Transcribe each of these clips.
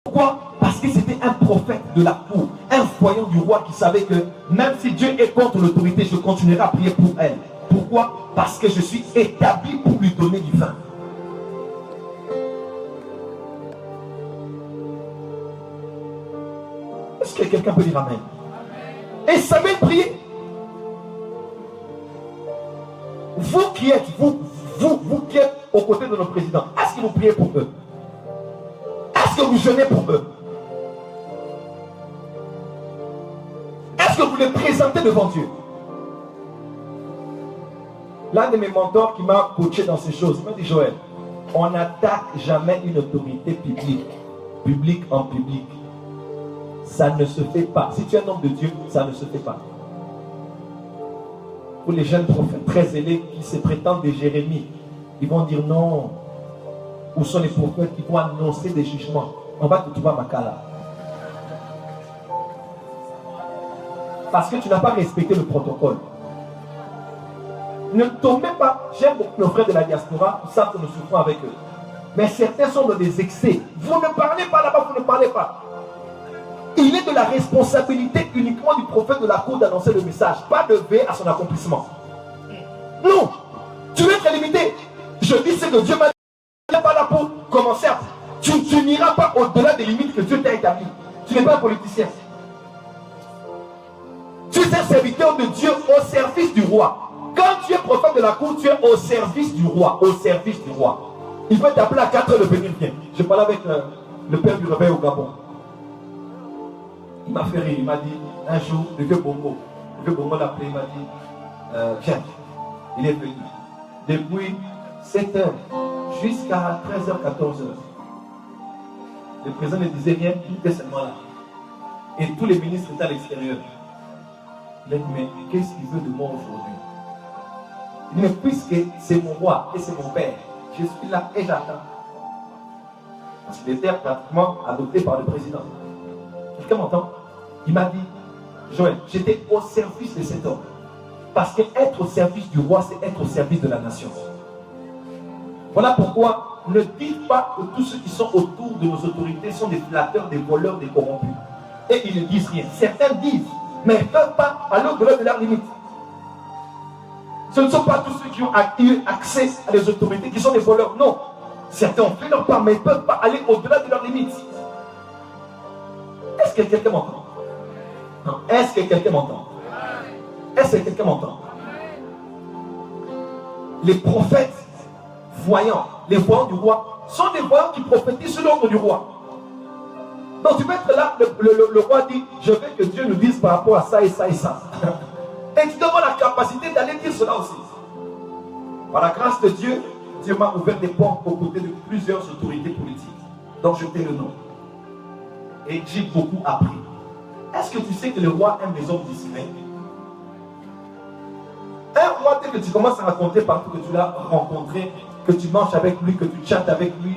Pourquoi? Parce que c'était un prophète de la cour, un voyant du roi qui savait que même si Dieu est contre l'autorité, je continuerai à prier pour elle. Pourquoi? Parce que je suis établi pour lui donner du vin. Est-ce que quelqu'un peut dire amen? Et Samuel priait. Vous qui êtes, vous qui êtes aux côtés de nos présidents, est-ce que vous priez pour eux? Est-ce que vous jeûnez pour eux? Est-ce que vous les présentez devant Dieu? L'un de mes mentors qui m'a coaché dans ces choses, il m'a dit: Joël, on n'attaque jamais une autorité publique en public. Ça ne se fait pas. Si tu es un homme de Dieu, ça ne se fait pas. Pour les jeunes prophètes très zélés qui se prétendent des Jérémies, ils vont dire non. Où sont les prophètes qui vont annoncer des jugements? On va te trouver à Makala. Parce que tu n'as pas respecté le protocole. Ne tombez pas. J'aime beaucoup nos frères de la diaspora, ils savent que nous souffrons avec eux. Mais certains sont dans des excès. Vous ne parlez pas là-bas, vous ne parlez pas. Il est de la responsabilité uniquement du prophète de la cour d'annoncer le message, pas de veiller à son accomplissement. Non, tu veux être limité. Je dis ce que Dieu m'a dit. Tu n'es pas là pour commencer à... Tu n'iras pas au-delà des limites que Dieu t'a établies. Tu n'es pas un politicien. Tu es un serviteur de Dieu au service du roi. Quand tu es prophète de la cour, tu es au service du roi. Au service du roi. Il peut t'appeler à 4 heures de venir. Viens. Je parlais avec le père du réveil au Gabon. Il m'a fait rire. Il m'a dit un jour, le vieux Bongo l'a appelé. Il m'a dit viens. Il est venu. Depuis 7 heures jusqu'à 13h, 14h. Le président ne disait rien, il était seulement là. Et tous les ministres étaient à l'extérieur. Il a dit: mais qu'est-ce qu'il veut de moi aujourd'hui? Il dit: mais puisque c'est mon roi et c'est mon père, je suis là et j'attends. Parce qu'il était pratiquement adopté par le président. Quelqu'un m'entend? Il m'a dit: Joël, j'étais au service de cet homme. Parce qu'être au service du roi, c'est être au service de la nation. Voilà pourquoi ne dites pas que tous ceux qui sont autour de nos autorités sont des flatteurs, des voleurs, des corrompus. Et ils ne disent rien. Certains disent, mais ils ne peuvent pas aller au-delà de leurs limites. Ce ne sont pas tous ceux qui ont eu accès à des autorités qui sont des voleurs. Non. Certains ont fait leur part, mais ils ne peuvent pas aller au-delà de leurs limites. Est-ce que quelqu'un m'entend? Non. Est-ce que quelqu'un m'entend? Est-ce que quelqu'un m'entend? Les prophètes voyants, les voyants du roi, sont des voyants qui prophétisent sur l'ordre du roi. Donc tu peux être là, le roi dit: je veux que Dieu nous dise par rapport à ça et ça et ça. Et tu dois avoir la capacité d'aller dire cela aussi. Par la grâce de Dieu, Dieu m'a ouvert des portes aux côtés de plusieurs autorités politiques. Donc je t'ai le nom. Et j'ai beaucoup appris. Est-ce que tu sais que le roi aime les hommes discrets? Un roi, dès que tu commences à raconter partout que tu l'as rencontré, que tu manges avec lui, que tu chattes avec lui,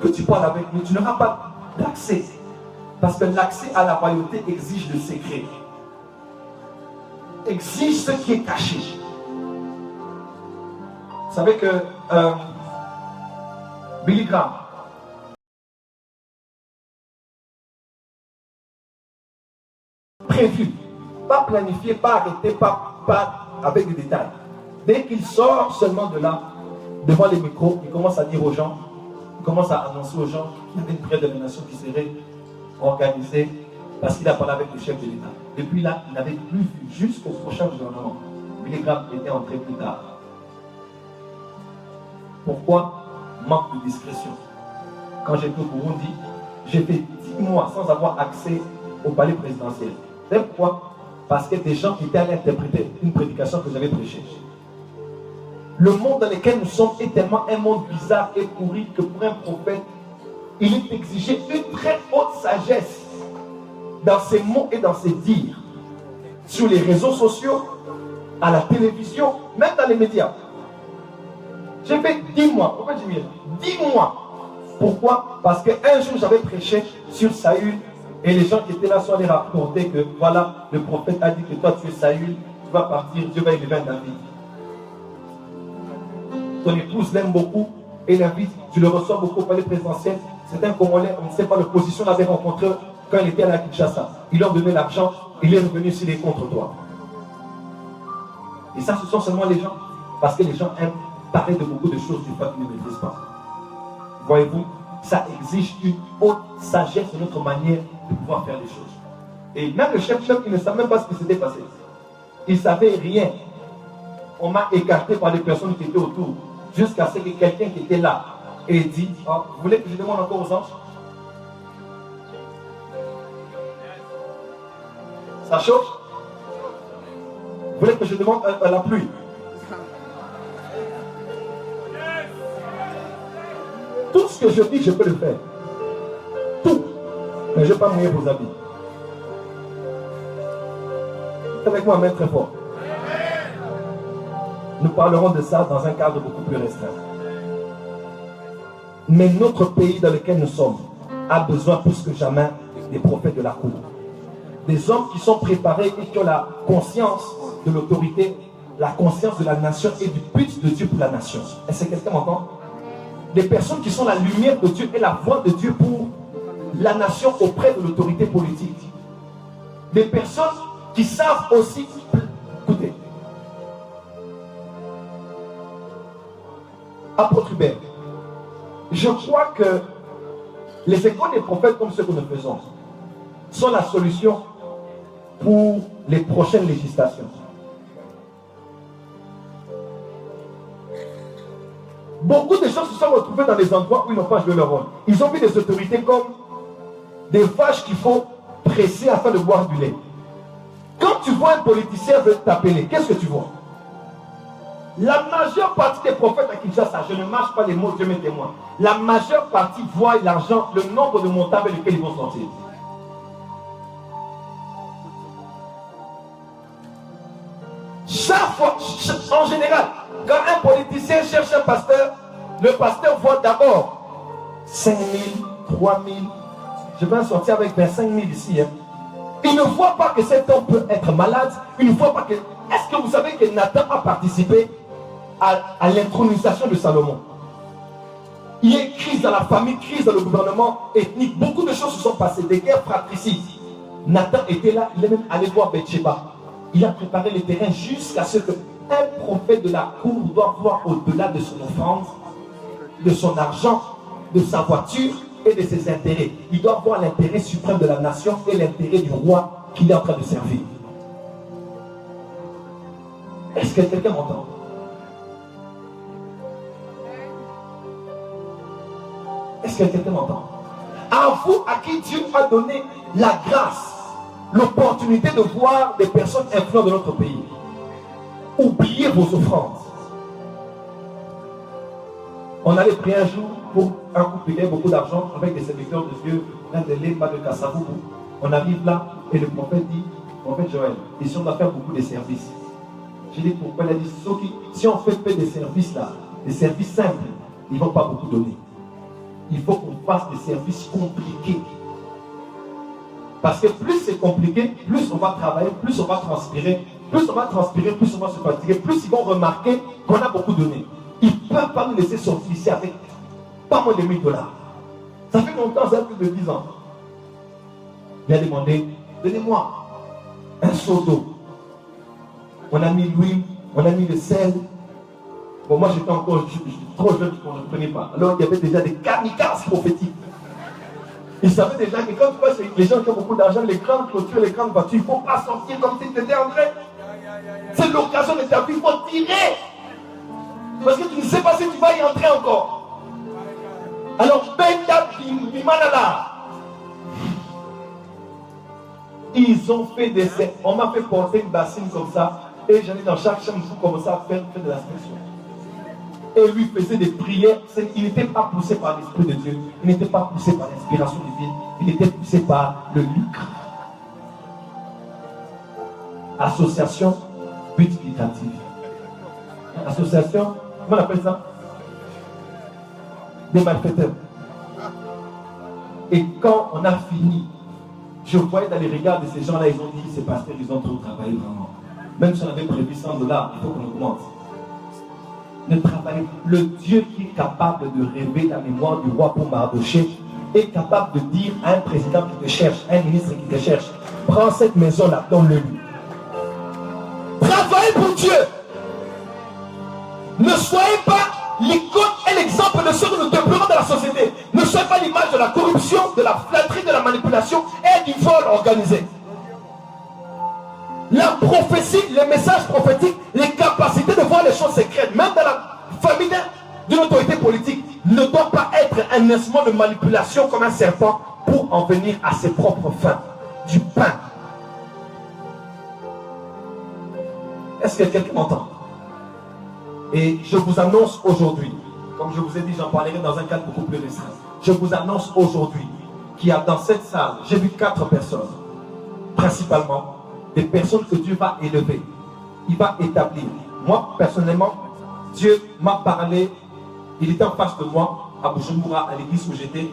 que tu parles avec lui, tu n'auras pas d'accès. Parce que l'accès à la royauté exige le secret. Exige ce qui est caché. Vous savez que Billy Graham, prévu, pas planifié, pas arrêté, pas avec des détails. Dès qu'il sort seulement de là, devant les micros, il commence à dire aux gens, il commence à annoncer aux gens qu'il y avait une prière de la nation qui serait organisée parce qu'il a parlé avec le chef de l'État. Depuis là, il n'avait plus vu jusqu'au prochain gouvernement. Billy Graham était entré plus tard. Pourquoi? Manque de discrétion. Quand j'étais au Burundi, j'ai fait 10 mois sans avoir accès au palais présidentiel. C'est pourquoi? Parce que des gens étaient allés interpréter une prédication que j'avais prêchée. Le monde dans lequel nous sommes est tellement un monde bizarre et pourri que pour un prophète, il est exigé une très haute sagesse dans ses mots et dans ses dires. Sur les réseaux sociaux, à la télévision, même dans les médias. J'ai fait 10 mois. Pourquoi j'ai mis 10 mois? Pourquoi? Parce qu'un jour j'avais prêché sur Saül et les gens qui étaient là sont allés rapporter que voilà, le prophète a dit que toi tu es Saül, tu vas partir, Dieu va élever un David. Ton épouse l'aime beaucoup et l'invite, tu le reçois beaucoup au palais présidentiel. C'est un Congolais, on ne sait pas l'opposition l'avait rencontré quand il était à la Kinshasa. Ils lui ont donné l'argent, il est revenu s'il est contre toi. Et ça, ce sont seulement les gens. Parce que les gens aiment parler de beaucoup de choses du fait qu'ils ne maîtrisent pas. Voyez-vous, ça exige une haute sagesse de notre manière de pouvoir faire les choses. Et même le chef, il ne savait même pas ce qui s'était passé. Il ne savait rien. On m'a écarté par les personnes qui étaient autour, jusqu'à ce que quelqu'un qui était là ait dit, oh, vous voulez que je demande encore aux anges? Ça chauffe? Vous voulez que je demande à la pluie? Tout ce que je dis, je peux le faire. Tout. Mais je ne vais pas mouiller vos habits. Avec moi, maître très fort. Nous parlerons de ça dans un cadre beaucoup plus restreint. Mais notre pays dans lequel nous sommes a besoin plus que jamais des prophètes de la cour. Des hommes qui sont préparés et qui ont la conscience de l'autorité, la conscience de la nation et du but de Dieu pour la nation. Est-ce que quelqu'un m'entend? Des personnes qui sont la lumière de Dieu et la voix de Dieu pour la nation auprès de l'autorité politique. Des personnes qui savent aussi... Écoutez. Apôtre Hubert, je crois que les écoles des prophètes comme ceux que nous faisons sont la solution pour les prochaines législations. Beaucoup de gens se sont retrouvés dans des endroits où ils n'ont pas joué leur rôle. Ils ont vu des autorités comme des vaches qu'il faut presser afin de boire du lait. Quand tu vois un politicien veut t'appeler, qu'est-ce que tu vois? La majeure partie des prophètes à Kinshasa, je ne marche pas les mots, Dieu m'est témoin. La majeure partie voit l'argent, le nombre de montants avec lesquels ils vont sortir. Chaque fois, en général, quand un politicien cherche un pasteur, le pasteur voit d'abord 5 000, 3 000. Je vais en sortir avec 25 000 ici. Hein. Il ne voit pas que cet homme peut être malade. Il ne voit pas que... Est-ce que vous savez que Nathan a participé à l'intronisation de Salomon? Il y a une crise dans la famille, crise dans le gouvernement ethnique. Beaucoup de choses se sont passées, des guerres fratricides. Nathan était là, il est même allé voir Bathsheba. Il a préparé le terrain jusqu'à ce qu'un prophète de la cour doit voir au-delà de son offrande, de son argent, de sa voiture et de ses intérêts. Il doit voir l'intérêt suprême de la nation et l'intérêt du roi qu'il est en train de servir. Est-ce que quelqu'un m'entend? Est-ce que quelqu'un m'entend? À vous, à qui Dieu a donné la grâce, l'opportunité de voir des personnes influentes de notre pays, oubliez vos offrandes. On allait prier un jour pour un couple qui gagne beaucoup d'argent avec des serviteurs de Dieu, un de l'Épa de Kassavoubou. On arrive là et le prophète dit, prophète Joël, ici on va faire beaucoup de services. J'ai dit pourquoi? Il a dit, si on fait des services là, des services simples, ils ne vont pas beaucoup donner. Il faut qu'on fasse des services compliqués. Parce que plus c'est compliqué, plus on va travailler, plus on va transpirer, plus on va se fatiguer, plus ils vont remarquer qu'on a beaucoup donné. Ils ne peuvent pas nous laisser sortir ici avec pas moins de $1000. Ça fait longtemps, ça fait plus de 10 ans. Il a demandé, donnez-moi un seau d'eau. On a mis l'huile, on a mis le sel. Bon, moi j'étais encore trop jeune pour ne comprenais pas. Alors il y avait déjà des kamikazes prophétiques. Ils savaient déjà que quand tu vois les gens qui ont beaucoup d'argent, les grandes clôtures, les grandes voitures, il ne faut pas sortir comme si tu étais en train. C'est l'occasion de ta vie, il faut tirer. Parce que tu ne sais pas si tu vas y entrer encore. Alors, Benda Bimanala. Ils ont fait des... On m'a fait porter une bassine comme ça. Et j'en ai dans chaque chambre pour commencer à faire de l'inspection. Et lui faisait des prières. Il n'était pas poussé par l'Esprit de Dieu. Il n'était pas poussé par l'inspiration divine. Il était poussé par le lucre. Association but lucratif. Association, comment on appelle ça? Des malfaiteurs. Et quand on a fini, je voyais dans les regards de ces gens-là, ils ont dit, ces pasteurs, ils ont trop travaillé vraiment. Même si on avait prévu $100, il faut qu'on augmente. Ne travaillez. Le Dieu qui est capable de rêver la mémoire du roi pour Mardoché est capable de dire à un président qui te cherche, à un ministre qui te cherche, prends cette maison-là, donne-le-lui. Travaillez pour Dieu. Ne soyez pas l'icône et l'exemple de ce que nous déplorons dans la société. Ne soyez pas l'image de la corruption, de la flatterie, de la manipulation et du vol organisé. La prophétie, les messages prophétiques, les capacités de voir les choses secrètes, même dans la famille d'une autorité politique, ne doit pas être un instrument de manipulation comme un serpent pour en venir à ses propres fins. Du pain. Est-ce que quelqu'un m'entend? Et je vous annonce aujourd'hui, comme je vous ai dit, j'en parlerai dans un cadre beaucoup plus restreint. Je vous annonce aujourd'hui qu'il y a dans cette salle, j'ai vu 4 personnes, principalement des personnes que Dieu va élever. Il va établir. Moi, personnellement, Dieu m'a parlé, il était en face de moi, à Bujumbura, à l'église où j'étais.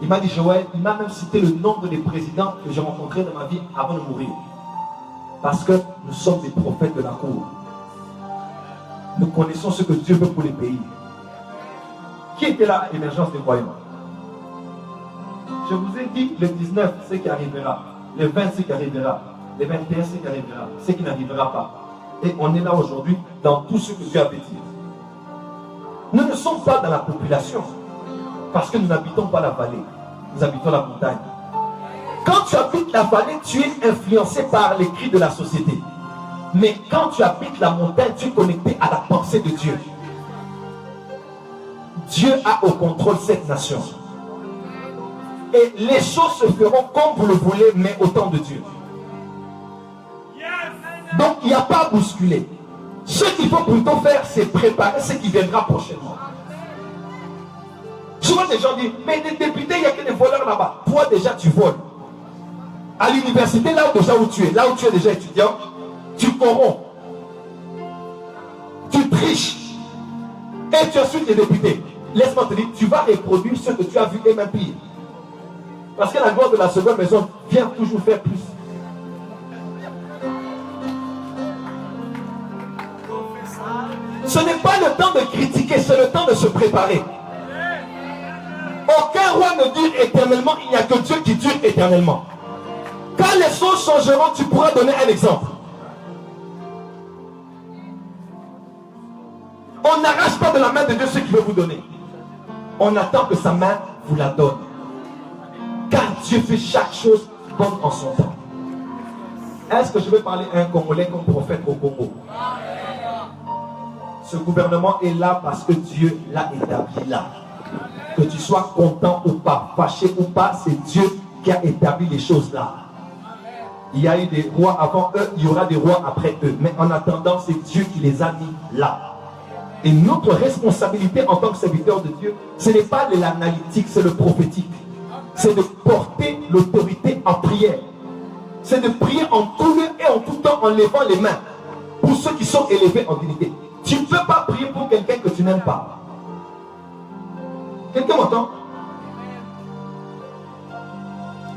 Il m'a dit, Joël, il m'a même cité le nombre des présidents que j'ai rencontrés dans ma vie avant de mourir. Parce que nous sommes des prophètes de la cour. Nous connaissons ce que Dieu veut pour les pays. Qui était là à l'émergence des croyants? Je vous ai dit le 19, ce qui arrivera. Le 20, ce qui arrivera. Le 21, ce qui arrivera. Ce qui n'arrivera pas. Et on est là aujourd'hui dans tout ce que Dieu avait dit. Nous ne sommes pas dans la population. Parce que nous n'habitons pas la vallée. Nous habitons la montagne. Quand tu habites la vallée, tu es influencé par les cris de la société. Mais quand tu habites la montagne, tu es connecté à la pensée de Dieu. Dieu a au contrôle cette nation. Et les choses se feront comme vous le voulez, mais au temps de Dieu. Donc il n'y a pas à bousculer. Ce qu'il faut plutôt faire, c'est préparer ce qui viendra prochainement. Souvent des gens disent, mais les députés, il n'y a que des voleurs là-bas. Toi déjà tu voles. À l'université, là où tu es déjà étudiant, tu corromps, tu triches, et tu insultes les députés. Laisse-moi te dire, tu vas reproduire ce que tu as vu et même pire. Parce que la gloire de la seconde maison vient toujours faire plus. Ce n'est pas le temps de critiquer, c'est le temps de se préparer. Aucun roi ne dure éternellement, il n'y a que Dieu qui dure éternellement. Quand les choses changeront, tu pourras donner un exemple. On n'arrache pas de la main de Dieu ce qu'il veut vous donner. On attend que sa main vous la donne. Car Dieu fait chaque chose bonne en son temps. Est-ce que je vais parler à un Congolais comme prophète au Congo? Ce gouvernement est là parce que Dieu l'a établi là. Que tu sois content ou pas, fâché ou pas, c'est Dieu qui a établi les choses là. Il y a eu des rois avant eux, il y aura des rois après eux. Mais en attendant, c'est Dieu qui les a mis là. Et notre responsabilité en tant que serviteur de Dieu, ce n'est pas de l'analytique, c'est le prophétique. C'est de porter l'autorité en prière. C'est de prier en tout lieu et en tout temps en levant les mains. Pour ceux qui sont élevés en dignité. Tu ne peux pas prier pour quelqu'un que tu n'aimes pas. Quelqu'un m'entend?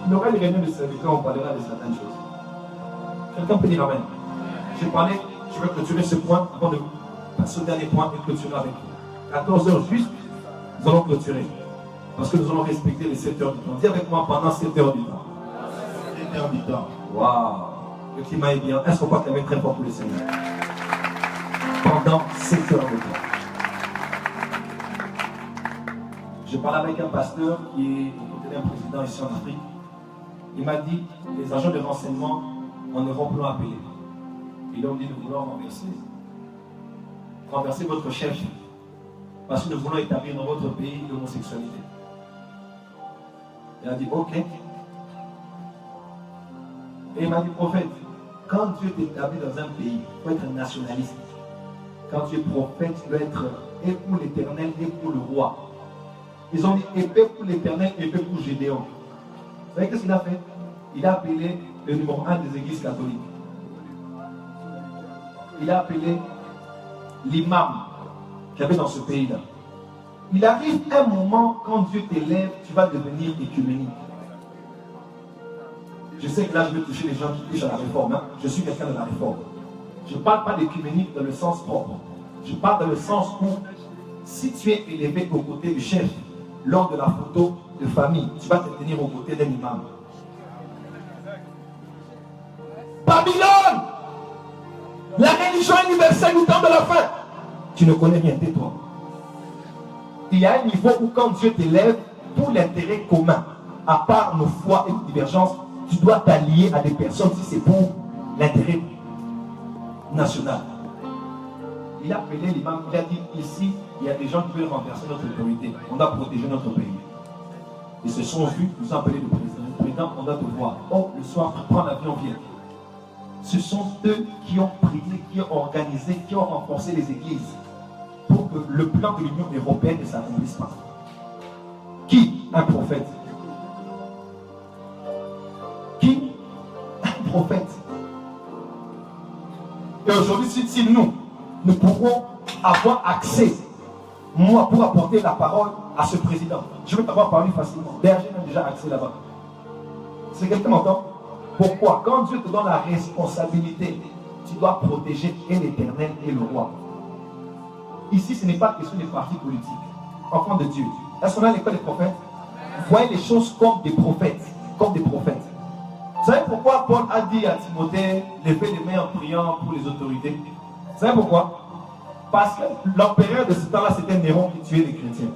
Il y aura les réunions de serviteurs, on parlera de certaines choses. Quelqu'un peut dire amen. Je vais clôturer ce point avant de passer au dernier point et clôturer avec vous. 14h juste, nous allons clôturer. Parce que nous allons respecter les 7 heures du temps. Dis avec moi pendant 7 heures du temps. 7 heures du temps. Waouh! Le climat est bien. Est-ce qu'on peut acclamer très fort pour le Seigneur? Pendant 7 heures de temps. Je parlais avec un pasteur qui est un président ici en Afrique. Il m'a dit, les agents de renseignement en Europe l'ont appelé. Ils ont dit, nous voulons renverser votre chef. Parce que nous voulons établir dans votre pays l'homosexualité. Il a dit, ok. Et il m'a dit, prophète, quand Dieu t'établit dans un pays, il faut être nationaliste. Quand tu es prophète, tu dois être et pour l'Éternel et pour le roi. Ils ont dit épée pour l'Éternel, épée pour Gédéon. Vous savez qu'est-ce qu'il a fait? Il a appelé le numéro 1 des églises catholiques. Il a appelé l'imam qu'il y avait dans ce pays-là. Il arrive un moment, quand Dieu t'élève, tu vas devenir écuménique. Je sais que là, je vais toucher les gens qui touchent à la réforme. Hein. Je suis quelqu'un de la réforme. Je ne parle pas d'écuménique dans le sens propre. Je parle dans le sens où, si tu es élevé aux côtés du chef, lors de la photo, de famille, tu vas te tenir aux côtés d'un imam. Babylone, la religion universelle du temps de la fin. Tu ne connais rien, tais-toi. Il y a un niveau où quand Dieu t'élève, pour l'intérêt commun, à part nos foi et nos divergences, tu dois t'allier à des personnes si c'est pour l'intérêt national. Il a appelé l'imam, il a dit ici, il y a des gens qui veulent renverser notre autorité. On doit protéger notre pays. Ils se sont vus, nous ont appelé le président. Le président, on doit te voir. Oh, le soir, prends l'avion, viens. Ce sont eux qui ont prié, qui ont organisé, qui ont renforcé les églises pour que le plan de l'Union européenne ne s'accomplisse pas. Qui? Un prophète. Qui? Un prophète. Et aujourd'hui, si nous pourrons avoir accès, moi, pour apporter la parole à ce président, je vais t'avoir parlé facilement. D'ailleurs, j'ai même déjà accès là-bas. C'est quelqu'un m'entend? Pourquoi? Quand Dieu te donne la responsabilité, tu dois protéger et l'Éternel et le roi. Ici, ce n'est pas question des partis politiques. Enfants de Dieu. Est-ce qu'on a l'école des prophètes? Vous voyez les choses comme des prophètes. Comme des prophètes. Vous savez pourquoi Paul a dit à Timothée, levez les mains en priant pour les autorités? Vous savez pourquoi? Parce que l'empereur de ce temps-là, c'était Néron qui tuait les chrétiens.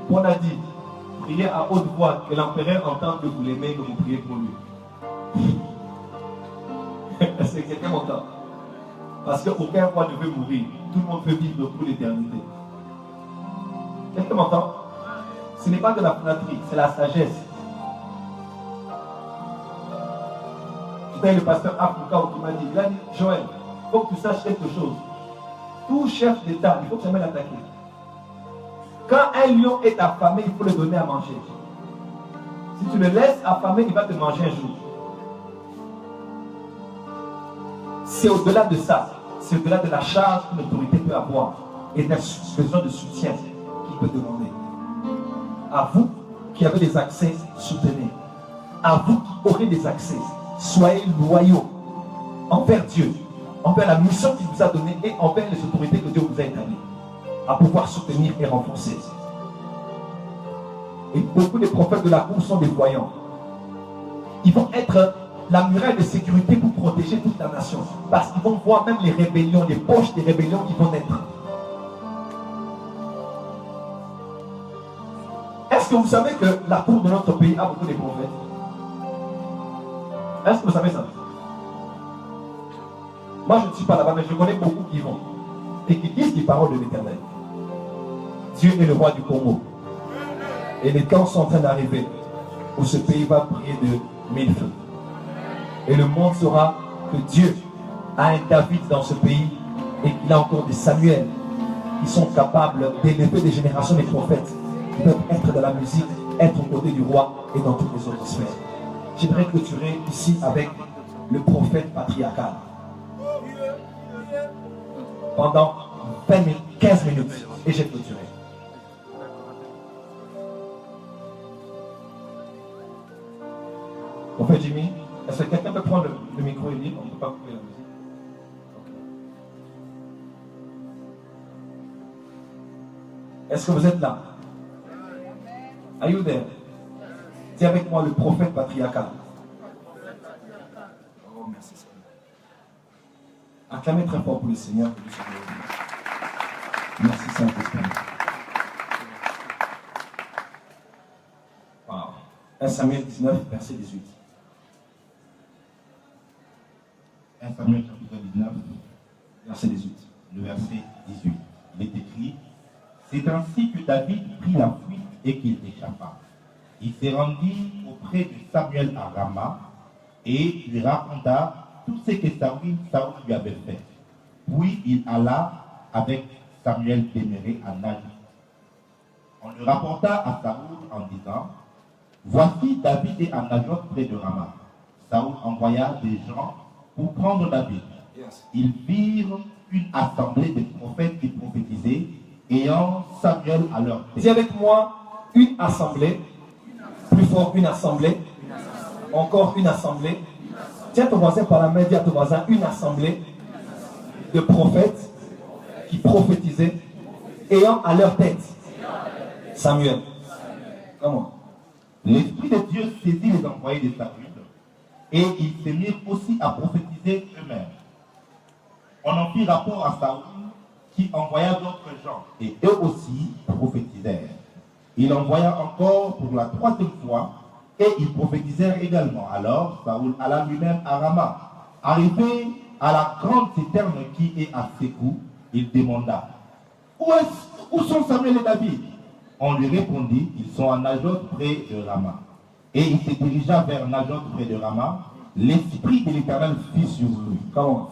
Paul a dit, priez à haute voix, que l'empereur entende que vous l'aimez, que vous priez pour lui. Est-ce que quelqu'un m'entend? Parce qu'aucun roi ne veut mourir. Tout le monde veut vivre pour l'éternité. Quelqu'un m'entend? Ce n'est pas de la flatterie, c'est la sagesse. C'était le pasteur Africa qui m'a dit, Joël, il faut que tu saches quelque chose. Tout chef d'État, il faut jamais l'attaquer. Quand un lion est affamé, il faut le donner à manger. Si tu le laisses affamer, il va te manger un jour. C'est au-delà de ça. C'est au-delà de la charge qu'une autorité peut avoir et d'un besoin de soutien qu'il peut demander. À vous qui avez des accès, soutenez. À vous qui aurez des accès, soyez loyaux envers Dieu, envers la mission qu'il vous a donnée et envers les autorités que Dieu vous a établies, à pouvoir soutenir et renforcer. Et beaucoup des prophètes de la cour sont des voyants. Ils vont être la muraille de sécurité pour protéger toute la nation. Parce qu'ils vont voir même les rébellions, les poches des rébellions qui vont naître. Est-ce que vous savez que la cour de notre pays a beaucoup de prophètes? Est-ce que vous savez ça? Moi je ne suis pas là-bas, mais je connais beaucoup qui vont. Et qui disent les paroles de l'Éternel. Dieu est le roi du Congo. Et les temps sont en train d'arriver où ce pays va briller de mille feux. Et le monde saura que Dieu a un David dans ce pays et qu'il a encore des Samuel qui sont capables d'élever des générations de prophètes qui peuvent être dans la musique, être aux côtés du roi et dans toutes les autres sphères. J'aimerais clôturer ici avec le prophète patriarcal. Pendant 15 minutes et j'ai clôturé. Prophète Jimmy, est-ce que quelqu'un peut prendre le micro et dire, on ne peut pas couper la musique? Est-ce que vous êtes là? Are you there? Dis avec moi le prophète patriarcal. Oh, merci Seigneur. Acclamez très fort pour le Seigneur. Merci Saint-Esprit. Wow. 1 Samuel 19, verset 18. 1 Samuel chapitre 19, verset 18. Le verset 18. Il est écrit: c'est ainsi que David prit la fuite et qu'il échappa. Il s'est rendu auprès de Samuel à Rama et lui raconta tout ce que Saoul lui avait fait. Puis il alla avec Samuel demeuré à Naïm. On le rapporta à Saoul en disant: voici David est à Naïm près de Rama. Saoul envoya des gens pour prendre David. Ils virent une assemblée de prophètes qui prophétisaient, ayant Samuel à leur tête. Dis avec moi, une assemblée. Plus fort, une assemblée. Encore une assemblée. Tiens ton voisin par la main, dis à ton voisin, une assemblée de prophètes qui prophétisaient, ayant à leur tête Samuel. Comment? L'Esprit de Dieu saisit les envoyés de Samuel et ils se mirent aussi à prophétiser eux-mêmes. On en fit rapport à Saoul qui envoya d'autres gens et eux aussi prophétisèrent. Il envoya encore pour la 3e fois et ils prophétisèrent également. Alors Saoul alla lui-même à Rama. Arrivé à la grande citerne qui est à Sékou, il demanda: Où sont Samuel et David? On lui répondit: Ils sont à Najoth près de Rama. Et il se dirigea vers Najoth près de Rama. L'Esprit de l'Éternel fut sur lui.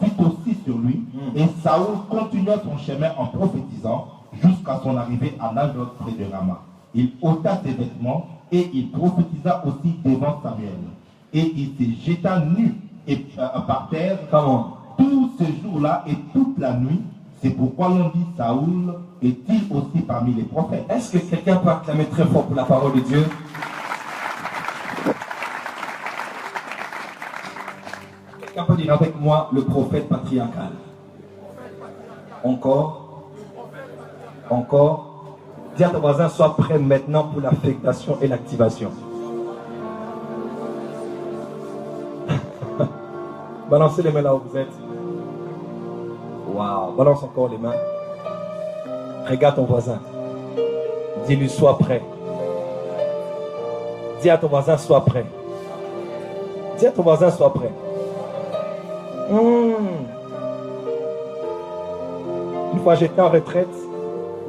Fut aussi sur lui. Et Saoul continua son chemin en prophétisant jusqu'à son arrivée à Najoth près de Rama. Il ôta ses vêtements et il prophétisa aussi devant Samuel. Et il se jeta nu et par terre tout ce jour-là et toute la nuit. C'est pourquoi l'on dit: Saoul est-il aussi parmi les prophètes? Est-ce que quelqu'un peut acclamer très fort pour la parole de Dieu? Quelqu'un peut dire avec moi le prophète patriarcal? Encore? Encore? Dis à ton voisin: sois prêt maintenant pour l'affectation et l'activation. Balancez les mains là où vous êtes. Waouh, balance encore les mains. Regarde ton voisin. Dis-lui: sois prêt. Dis à ton voisin: sois prêt. Dis à ton voisin: sois prêt. Une fois j'étais en retraite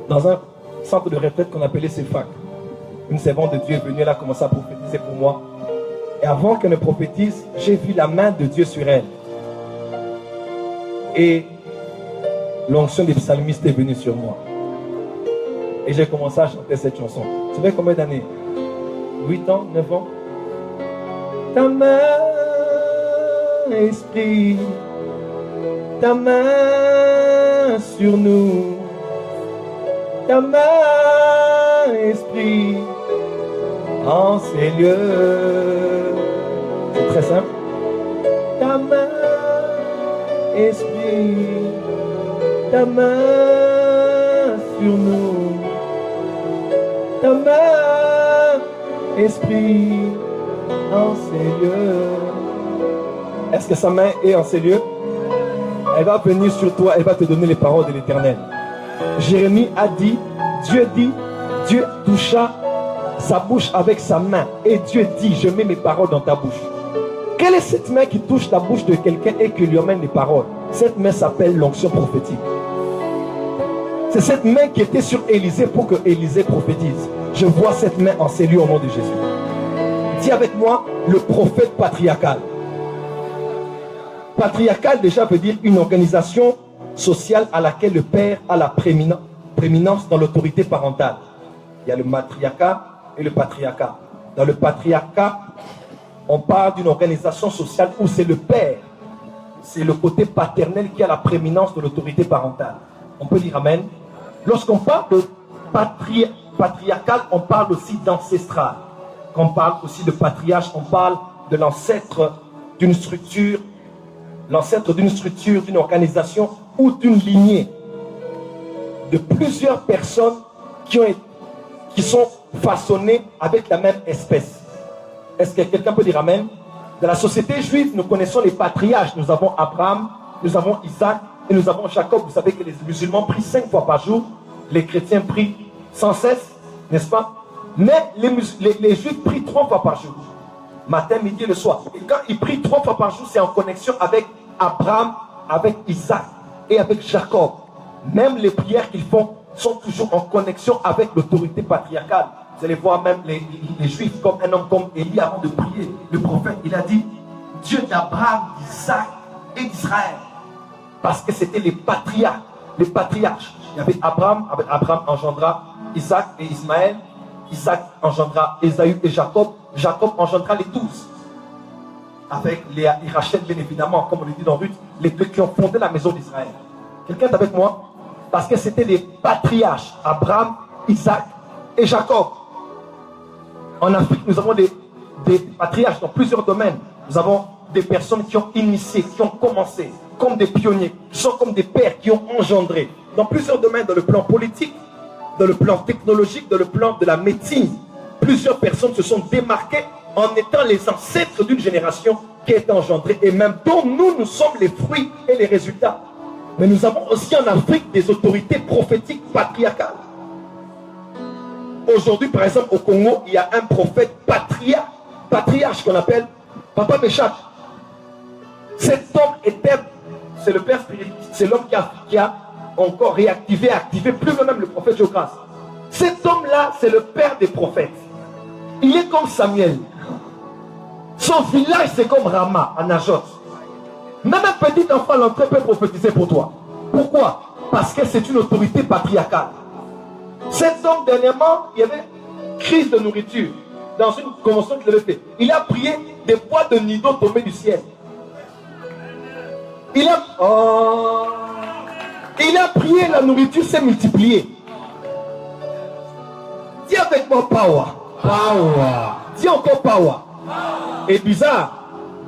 dans un centre de retraite qu'on appelait CEFAC. Une servante de Dieu est venue, elle a commencé à prophétiser pour moi. Et avant qu'elle ne prophétise, j'ai vu la main de Dieu sur elle. Et l'onction des psalmistes est venue sur moi. Et j'ai commencé à chanter cette chanson. Ça fait combien d'années? 8 ans, 9 ans? Ta main, Esprit, ta main sur nous. Ta main, Esprit, en ces lieux. C'est très simple. Ta main, Esprit, ta main sur nous. Ta main, Esprit, en ces lieux. Est-ce que sa main est en ces lieux? Elle va venir sur toi, elle va te donner les paroles de l'Éternel. Jérémie a dit, Dieu toucha sa bouche avec sa main. Et Dieu dit: je mets mes paroles dans ta bouche. Quelle est cette main qui touche la bouche de quelqu'un et qui lui emmène les paroles? Cette main s'appelle l'onction prophétique. C'est cette main qui était sur Élisée pour que Élisée prophétise. Je vois cette main en ces lieux au nom de Jésus. Dis avec moi: le prophète patriarcal. Patriarcal déjà veut dire une organisation sociale à laquelle le père a la prééminence dans l'autorité parentale. Il y a le matriarcat et le patriarcat. Dans le patriarcat, on parle d'une organisation sociale où c'est le père, c'est le côté paternel qui a la prééminence de l'autorité parentale. On peut dire amen. Lorsqu'on parle de patriarcal, on parle aussi d'ancestral. Quand on parle aussi de patriarche, on parle de l'ancêtre d'une structure, d'une organisation ou d'une lignée de plusieurs personnes qui sont façonnées avec la même espèce. Est-ce que quelqu'un peut dire amen? Dans la société juive, nous connaissons les patriarches. Nous avons Abraham, nous avons Isaac et nous avons Jacob. Vous savez que les musulmans prient 5 fois par jour. Les chrétiens prient sans cesse, n'est-ce pas? Mais les juifs prient 3 fois par jour. Matin, midi et le soir. Et quand ils prient 3 fois par jour, c'est en connexion avec Abraham, avec Isaac et avec Jacob. Même les prières qu'ils font sont toujours en connexion avec l'autorité patriarcale. Vous allez voir même les juifs comme un homme comme Élie avant de prier. Le prophète, il a dit Dieu d'Abraham, d'Isaac et d'Israël. Parce que c'était les patriarches. Les patriarches. Il y avait Abraham engendra Isaac et Ismaël. Isaac engendra Ésaü et Jacob. Jacob engendra les 12. Avec Léa et Rachel, bien évidemment, comme on le dit dans Ruth, les 2 qui ont fondé la maison d'Israël. Quelqu'un est avec moi? Parce que c'était les patriarches, Abraham, Isaac et Jacob. En Afrique, nous avons des patriarches dans plusieurs domaines. Nous avons des personnes qui ont initié, qui ont commencé, comme des pionniers, qui sont comme des pères qui ont engendré. Dans plusieurs domaines, dans le plan politique, dans le plan technologique, dans le plan de la médecine. Plusieurs personnes se sont démarquées en étant les ancêtres d'une génération qui est engendrée et même dont nous sommes les fruits et les résultats. Mais nous avons aussi en Afrique des autorités prophétiques patriarcales. Aujourd'hui, par exemple, au Congo, il y a un prophète patriarche qu'on appelle Papa Meshach. Cet homme était, c'est le père spirituel, c'est l'homme qui a encore réactivé, activé, plus que même le prophète Jochas. Cet homme-là, c'est le père des prophètes. Il est comme Samuel. Son village, c'est comme Rama, en Najot. Même un petit enfant à l'entrée peut prophétiser pour toi. Pourquoi? Parce que c'est une autorité patriarcale. Cet homme, dernièrement, il y avait crise de nourriture dans une convention qu'il avait fait. Il a prié des poids de nido tombés du ciel. Il a prié, la nourriture s'est multipliée. Dis avec moi power. Power. Dis encore power. Et bizarre,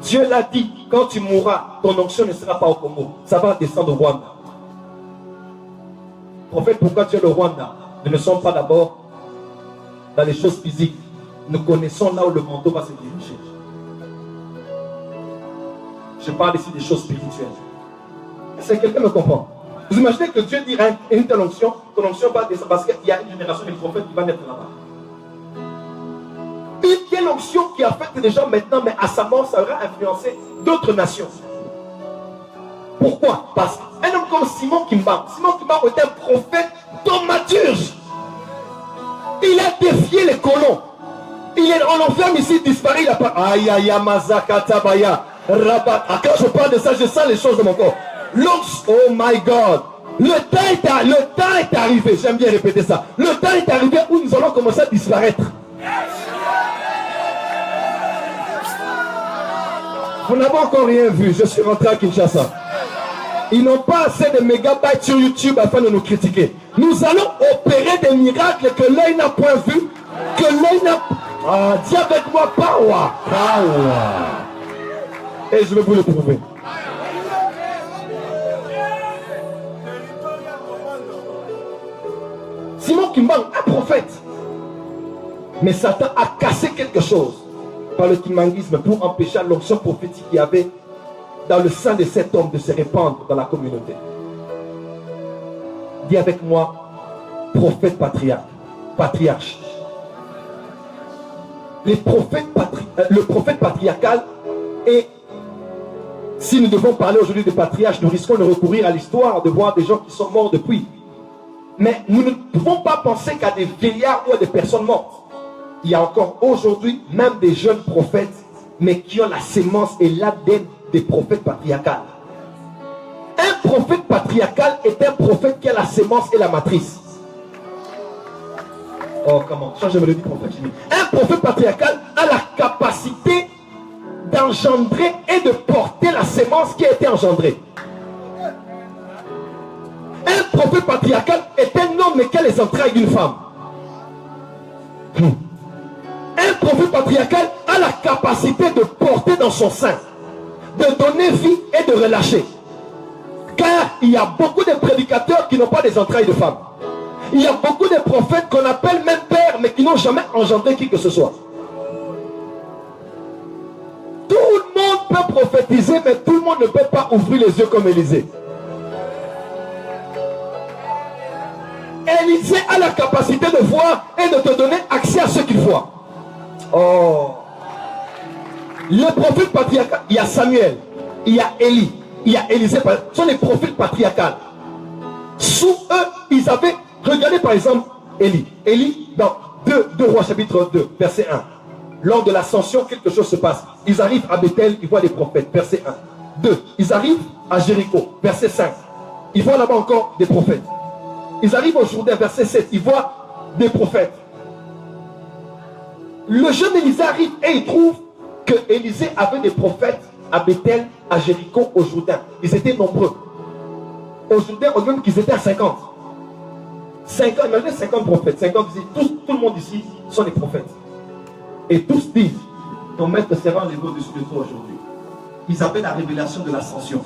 Dieu l'a dit, quand tu mourras, ton onction ne sera pas au Congo. Ça va descendre au Rwanda. Prophète, pourquoi tu es le Rwanda? Nous ne sommes pas d'abord dans les choses physiques. Nous connaissons là où le manteau va se diriger. Je parle ici des choses spirituelles. Est-ce que quelqu'un me comprend? Vous imaginez que Dieu dit à une telle onction, ton onction va descendre parce qu'il y a une génération de prophètes qui va naître là-bas. Une telle onction qui affecte les gens maintenant, mais à sa mort, ça aura influencé d'autres nations. Pourquoi? Parce qu'un homme comme Simon Kimba était un prophète thaumaturge. Il a défié les colons. Il est en enferme ici, disparu. Il a pas. Aïe aïe Mazakatabaya. Rabat. Quand je parle de ça, je sens les choses de mon corps. Oh my God. Le temps est arrivé. J'aime bien répéter ça. Le temps est arrivé où nous allons commencer à disparaître. Vous n'avez encore rien vu. Je suis rentré à Kinshasa. Ils n'ont pas assez de mégabytes sur YouTube afin de nous critiquer. Nous allons opérer des miracles que l'œil n'a point vu, que l'œil n'a... Ah, dis avec moi, power. Power. Et je vais vous le prouver. Simon Kimbangu, un prophète. Mais Satan a cassé quelque chose par le kimbanguisme pour empêcher l'onction prophétique qu'il y avait dans le sein de cet homme de se répandre dans la communauté. Dis avec moi, prophète patriarche. Le prophète patriarcal, et si nous devons parler aujourd'hui de patriarche, nous risquons de recourir à l'histoire, de voir des gens qui sont morts depuis. Mais nous ne pouvons pas penser qu'à des vieillards ou à des personnes mortes. Il y a encore aujourd'hui même des jeunes prophètes, mais qui ont la sémence et l'ADN des prophètes patriarcales. Un prophète patriarcal est un prophète qui a la sémence et la matrice. Oh, comment? Ça, je me le dis, prophète. Un prophète patriarcal a la capacité d'engendrer et de porter la sémence qui a été engendrée. Un prophète patriarcal est un homme qui a les entrailles d'une femme. Un prophète patriarcal a la capacité de porter dans son sein, de donner vie et de relâcher. Car il y a beaucoup de prédicateurs qui n'ont pas des entrailles de femmes. Il y a beaucoup de prophètes qu'on appelle même pères, mais qui n'ont jamais engendré qui que ce soit. Tout le monde peut prophétiser, mais tout le monde ne peut pas ouvrir les yeux comme Élisée. Élisée a la capacité de voir et de te donner accès à ce qu'il voit. Oh. Les prophètes patriarcales, il y a Samuel, il y a Élie, il y a Élisée, ce sont les prophètes patriarcales. Sous eux, ils avaient, regardez par exemple Élie. Élie, dans 2 Rois chapitre 2, verset 1. Lors de l'ascension, quelque chose se passe. Ils arrivent à Bethel, ils voient des prophètes, verset 1. 2, ils arrivent à Jéricho, verset 5. Ils voient là-bas encore des prophètes. Ils arrivent au Jourdain, verset 7, ils voient des prophètes. Le jeune Élisée arrive et il trouve que Élisée avait des prophètes à Bethel, à Jéricho, au Jourdain. Ils étaient nombreux. Au Jourdain, on dit même qu'ils étaient à 50. 50, imaginez 50 prophètes. 50 ici, tout le monde ici sont des prophètes. Et tous disent, ton maître sera enlevé au-dessus de toi aujourd'hui. Ils avaient la révélation de l'ascension.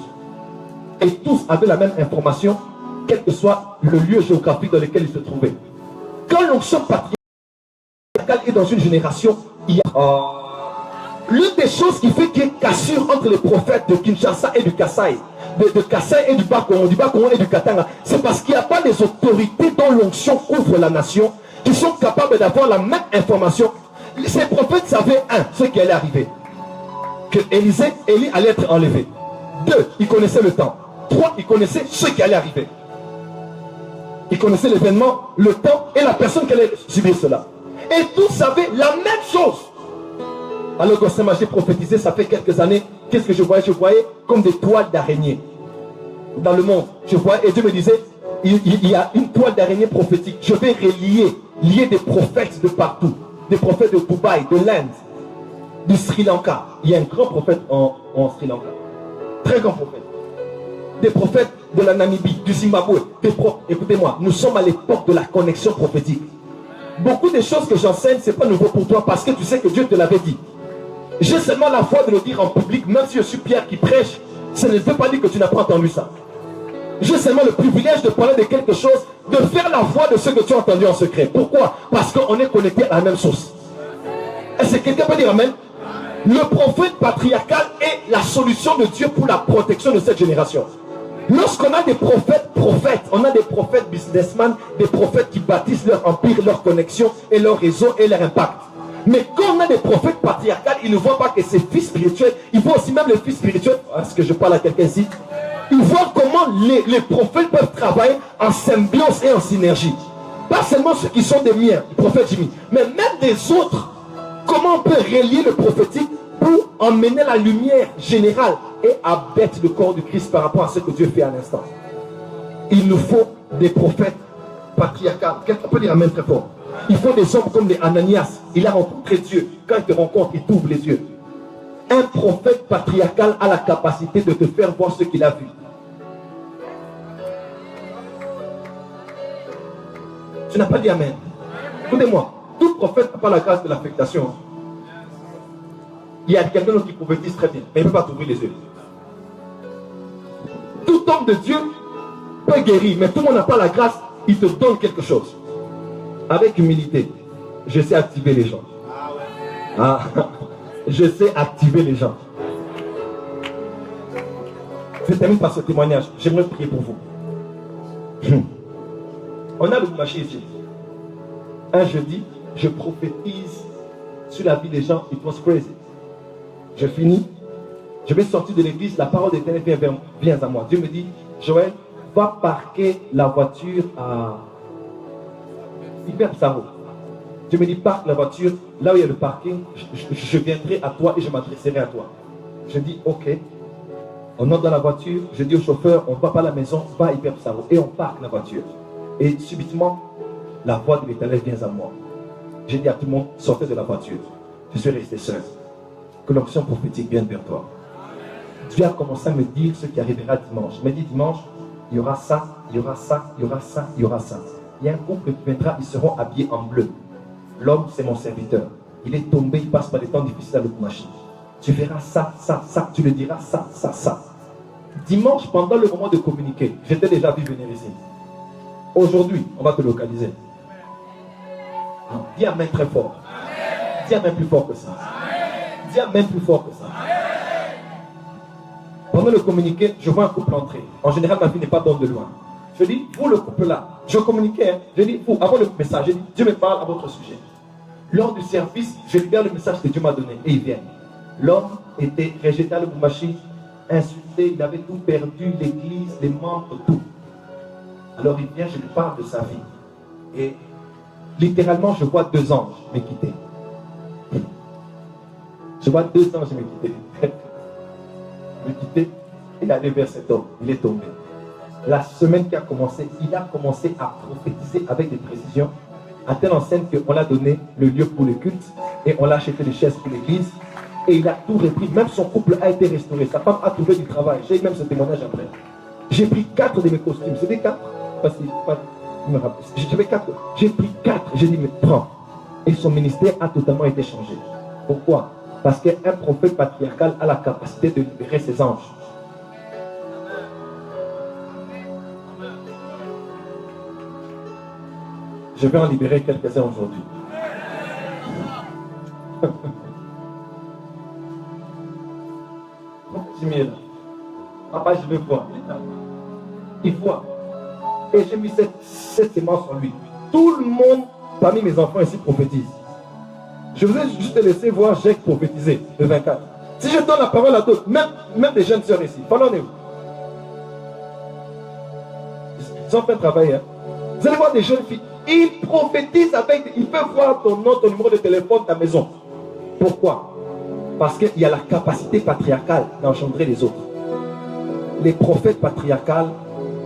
Et tous avaient la même information, quel que soit le lieu géographique dans lequel ils se trouvaient. Quand l'onction patriarcale est dans une génération, il y a l'une des choses qui fait qu'il y ait cassure entre les prophètes de Kinshasa et du Kassai, de Kassai et du Bas-Congo et du Katanga, c'est parce qu'il n'y a pas des autorités dont l'onction couvre la nation qui sont capables d'avoir la même information. Ces prophètes savaient, ce qui allait arriver, que Élie allait être enlevé. 2, ils connaissaient le temps. 3, ils connaissaient ce qui allait arriver. Ils connaissaient l'événement, le temps et la personne qui allait subir cela. Et tous savaient la même chose. Alors que Saint-Magé prophétisait, ça fait quelques années, qu'est-ce que je voyais? Je voyais comme des toiles d'araignée dans le monde. Je voyais, et Dieu me disait, il y a une toile d'araignée prophétique. Je vais lier des prophètes de partout. Des prophètes de Dubaï, de l'Inde, du Sri Lanka. Il y a un grand prophète en Sri Lanka. Très grand prophète. Des prophètes de la Namibie, du Zimbabwe. Écoutez-moi, nous sommes à l'époque de la connexion prophétique. Beaucoup de choses que j'enseigne, ce n'est pas nouveau pour toi parce que tu sais que Dieu te l'avait dit. J'ai seulement la foi de le dire en public, même si je suis Pierre qui prêche, ça ne veut pas dire que tu n'as pas entendu ça. J'ai seulement le privilège de parler de quelque chose, de faire la voix de ce que tu as entendu en secret. Pourquoi? Parce qu'on est connecté à la même source. Est-ce que quelqu'un peut dire amen? Le prophète patriarcal est la solution de Dieu pour la protection de cette génération. Lorsqu'on a des prophètes, on a des prophètes businessmen, des prophètes qui bâtissent leur empire, leur connexion et leur réseau et leur impact. Mais quand on a des prophètes patriarcales, ils ne voient pas que c'est fils spirituels, ils voient aussi même les fils spirituels. Est-ce que je parle à quelqu'un ici? Ils voient comment les prophètes peuvent travailler en symbiose et en synergie. Pas seulement ceux qui sont des miens, le prophète Jimmy, mais même des autres. Comment on peut relier le prophétique pour emmener la lumière générale et abattre le corps du Christ par rapport à ce que Dieu fait à l'instant. Il nous faut des prophètes patriarcales. Quelqu'un peut dire amen très fort. Il faut des hommes comme les Ananias. Il a rencontré Dieu. Quand il te rencontre, il t'ouvre les yeux. Un prophète patriarcal a la capacité de te faire voir ce qu'il a vu. Tu n'as pas dit amen. Écoutez-moi, tout prophète n'a pas la grâce de l'affectation. Il y a quelqu'un qui prophétise très bien, mais il ne peut pas t'ouvrir les yeux. Tout homme de Dieu peut guérir, mais tout le monde n'a pas la grâce. Il te donne quelque chose. Avec humilité, je sais activer les gens. Je sais activer les gens. Je termine par ce témoignage. J'aimerais prier pour vous. On a le marché ici. Un jeudi, je prophétise sur la vie des gens. It was crazy. Je finis. Je vais sortir de l'église. La parole d'Éternel vient à moi. Dieu me dit, Joël, va parquer la voiture à Hyper Psaro. Dieu me dit, parque la voiture là où il y a le parking. Je viendrai à toi et je m'adresserai à toi. Je dis, ok. On entre dans la voiture. Je dis au chauffeur, on ne va pas à la maison, va à Hyper Psaro. Et on parque la voiture. Et subitement, la voix de l'Éternel vient à moi. J'ai dit à tout le monde, sortez de la voiture. Je suis resté seul. Que l'onction prophétique vienne vers toi. Dieu a commencé à me dire ce qui arrivera dimanche. Il m'a dit dimanche, il y aura ça, il y aura ça, il y aura ça, il y aura ça. Il y a un couple qui viendra, ils seront habillés en bleu. L'homme, c'est mon serviteur. Il est tombé, il passe par des temps difficiles à l'automachine. Tu verras ça, ça, ça. Tu le diras ça, ça, ça. Dimanche, pendant le moment de communiquer, j'étais déjà vu venir ici. Aujourd'hui, on va te localiser. Dis amen très fort. Dis amen plus fort que ça. Dis amen plus fort que ça. Pendant le communiqué, je vois un couple entrer. En général, ma fille n'est pas bonne de loin. Je dis, vous le couple là, je communiquais. Hein. Je dis, vous, avant le message, je dis, Dieu me parle à votre sujet. Lors du service, je libère le message que Dieu m'a donné. Et il vient. L'homme était rejeté à l'Lubumbashi, insulté, il avait tout perdu, l'église, les membres, tout. Alors il vient, je lui parle de sa vie. Et littéralement, je vois 2 anges me quitter. Je vois 2 anges me quitter. Me quitter, il allait vers cet homme, il est tombé. La semaine qui a commencé, il a commencé à prophétiser avec des précisions, à telle enseigne qu'on a donné le lieu pour le culte et on l'a acheté des chaises pour l'église et il a tout repris. Même son couple a été restauré. Sa femme a trouvé du travail. J'ai même ce témoignage après. J'ai pris 4 de mes costumes. C'était 4 parce que j'avais 4. J'ai pris 4. J'ai dit mais prends. Et son ministère a totalement été changé. Pourquoi? Parce qu'un prophète patriarcal a la capacité de libérer ses anges. Je vais en libérer quelques-uns aujourd'hui. Jimmy est là. Papa, je vais voir. Il voit. Et j'ai mis cette sémence en lui. Tout le monde parmi mes enfants ici prophétise. Je vous ai juste laissé voir Jacques prophétiser le 24. Si je donne la parole à d'autres, même des jeunes sœurs ici, pardonnez-vous. Ils ont fait un travail. Hein. Vous allez voir des jeunes filles. Ils prophétisent avec. Ils peuvent voir ton nom, ton numéro de téléphone, ta maison. Pourquoi? Parce qu'il y a la capacité patriarcale d'engendrer les autres. Les prophètes patriarcales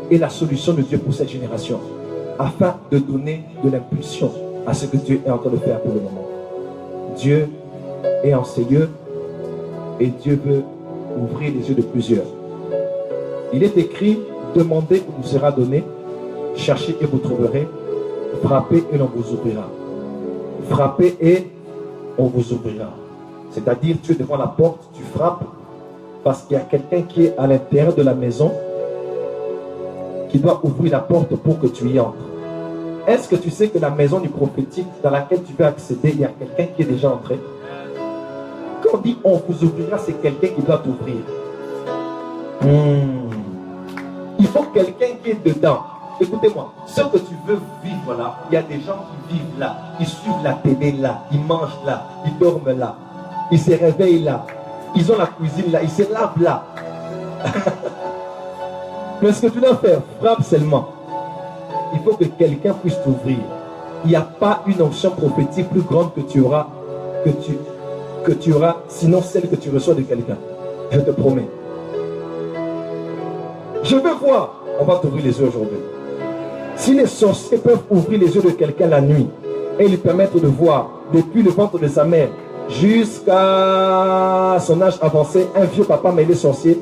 est la solution de Dieu pour cette génération, afin de donner de l'impulsion à ce que Dieu est en train de faire pour le moment. Dieu est en ces lieux et Dieu veut ouvrir les yeux de plusieurs. Il est écrit: demandez et vous sera donné, cherchez et vous trouverez, frappez et l'on vous ouvrira. Frappez et on vous ouvrira. C'est-à-dire, tu es devant la porte, tu frappes, parce qu'il y a quelqu'un qui est à l'intérieur de la maison qui doit ouvrir la porte pour que tu y entres. Est-ce que tu sais que la maison du prophétique dans laquelle tu veux accéder, il y a quelqu'un qui est déjà entré? Quand on dit on vous ouvrira, c'est quelqu'un qui doit t'ouvrir. Il faut quelqu'un qui est dedans. Écoutez-moi, ce que tu veux vivre là, il y a des gens qui vivent là, ils suivent la télé là, ils mangent là, ils dorment là, ils se réveillent là, ils ont la cuisine là, ils se lavent là. Mais ce que tu dois faire, frappe seulement. Il faut que quelqu'un puisse t'ouvrir. Il n'y a pas une onction prophétique plus grande que tu auras, sinon celle que tu reçois de quelqu'un. Je te promets. Je veux voir. On va t'ouvrir les yeux aujourd'hui. Si les sorciers peuvent ouvrir les yeux de quelqu'un la nuit et lui permettre de voir depuis le ventre de sa mère jusqu'à son âge avancé, un vieux papa mêlé sorcier,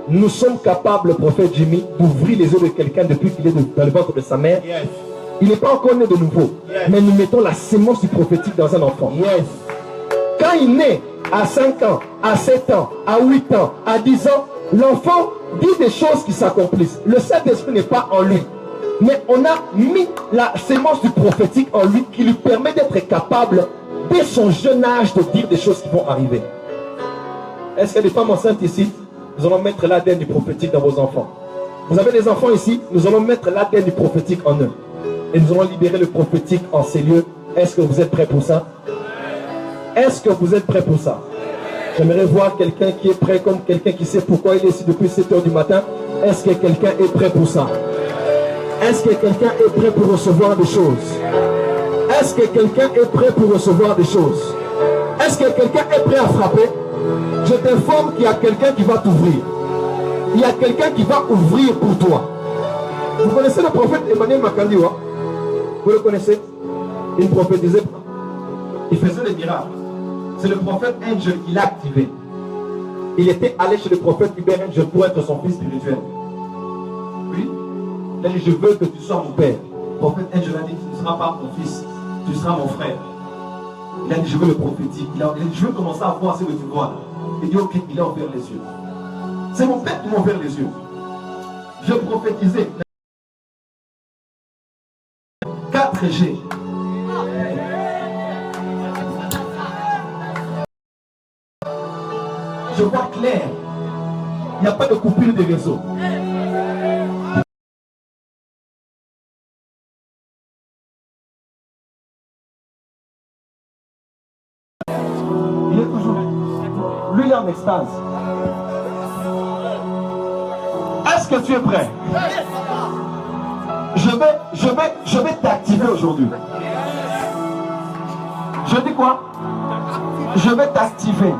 nous sommes capables, le prophète Jimmy, d'ouvrir les yeux de quelqu'un depuis qu'il est dans le ventre de sa mère. Yes. Il n'est pas encore né de nouveau. Yes. Mais nous mettons la sémence du prophétique dans un enfant. Yes. Quand il naît à 5 ans, à 7 ans, à 8 ans, à 10 ans, l'enfant dit des choses qui s'accomplissent. Le Saint-Esprit n'est pas en lui. Mais on a mis la sémence du prophétique en lui qui lui permet d'être capable, dès son jeune âge, de dire des choses qui vont arriver. Est-ce qu'il y a des femmes enceintes ici? Nous allons mettre l'ADN du prophétique dans vos enfants. Vous avez des enfants ici? Nous allons mettre l'ADN du prophétique en eux. Et nous allons libérer le prophétique en ces lieux. Est-ce que vous êtes prêts pour ça? Est-ce que vous êtes prêts pour ça? J'aimerais voir quelqu'un qui est prêt, comme quelqu'un qui sait pourquoi il est ici depuis 7 h du matin. Est-ce que quelqu'un est prêt pour ça? Est-ce que quelqu'un est prêt pour recevoir des choses? Est-ce que quelqu'un est prêt pour recevoir des choses? Est-ce que quelqu'un est prêt à frapper? Je t'informe qu'il y a quelqu'un qui va t'ouvrir. Il y a quelqu'un qui va ouvrir pour toi. Vous connaissez le prophète Emmanuel Makandiwa? Vous le connaissez? Il prophétisait. Il faisait des miracles. C'est le prophète Angel qui l'a activé. Il était allé chez le prophète Hubert Angel pour être son fils spirituel. Oui. Il a dit: je veux que tu sois mon père. Le prophète Angel a dit: tu ne seras pas mon fils, tu seras mon frère. Il a dit: je veux le prophétique. Il a dit: je veux commencer à voir ce que tu vois. Il dit: ok, il a ouvert les yeux. C'est mon père qui m'a ouvert les yeux. Je prophétisais 4G. Je vois clair. Il n'y a pas de coupure de réseau. Il est toujours. Lui, il est en extase. Est-ce que tu es prêt? Je vais t'activer aujourd'hui. Je dis quoi? Je vais t'activer.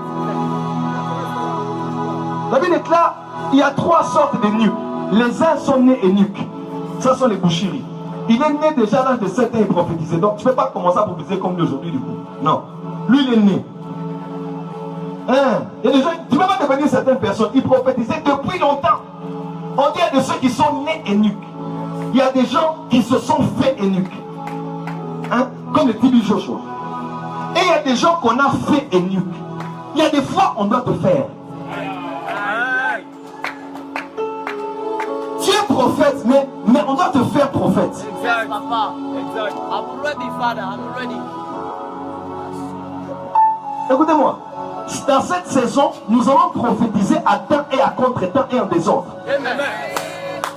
La Bible déclare, il y a 3 sortes d'énuques. Les uns sont nés eunuques. Ça sont les boucheries. Il est né déjà à l'âge de 7 ans et prophétisé. Donc tu ne peux pas commencer à prophétiser comme lui aujourd'hui du coup. Non. Lui il est né. Il y a des gens, tu ne peux pas devenir certaines personnes. Ils prophétisaient depuis longtemps. On dit de ceux qui sont nés eunuques. Il y a des gens qui se sont fait eunuques. Comme le Tibi Joshua. Et il y a des gens qu'on a fait eunuques. Il y a des fois on doit te faire. Tu es prophète, mais on doit te faire prophète. Exact, papa. Exact. I'm ready, Father. I'm ready. Écoutez-moi, dans cette saison, nous allons prophétiser à temps et à contre-temps et en désordre. Amen.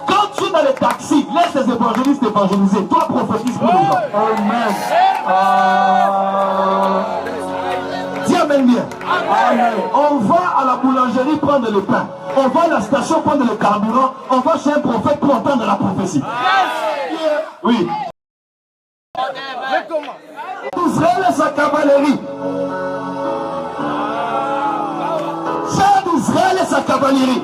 Quand tu es dans les taxis, laisse les évangélistes évangéliser. Toi, prophétise pour les gens. Amen. Dis Amen bien. Amen. On va à la boulangerie prendre le pain. On va à la station prendre le carburant. On va chez un prophète pour entendre la prophétie. Oui. Mais comment? Israël et sa cavalerie. Chef d'Israël et sa cavalerie.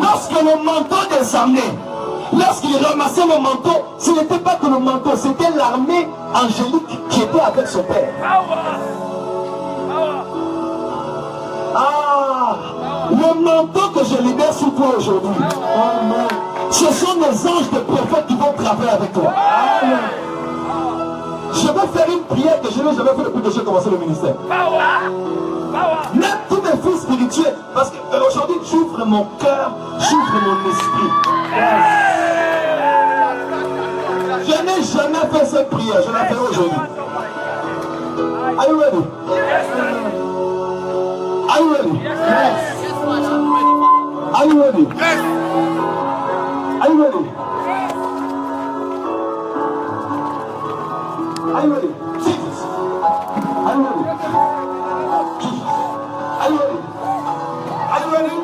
Lorsque le manteau des armées, lorsqu'il ramassait le manteau, ce n'était pas que le manteau, c'était l'armée angélique qui était avec son père. Ah, le manteau que je libère sur toi aujourd'hui, ce sont les anges de prophètes qui vont travailler avec toi. Amen. Je vais faire une prière que je n'ai jamais fait depuis que j'ai commencé le ministère. Même tous mes fils spirituels, parce qu'aujourd'hui j'ouvre mon cœur, j'ouvre mon esprit. Je n'ai jamais fait cette prière, je la ferai aujourd'hui. Are you ready? Are you ready? Yes, Father. I'm ready, Father. Are you ready? Are you ready? Are you ready? Jesus. Are you ready? Jesus. Are you ready? Are you ready?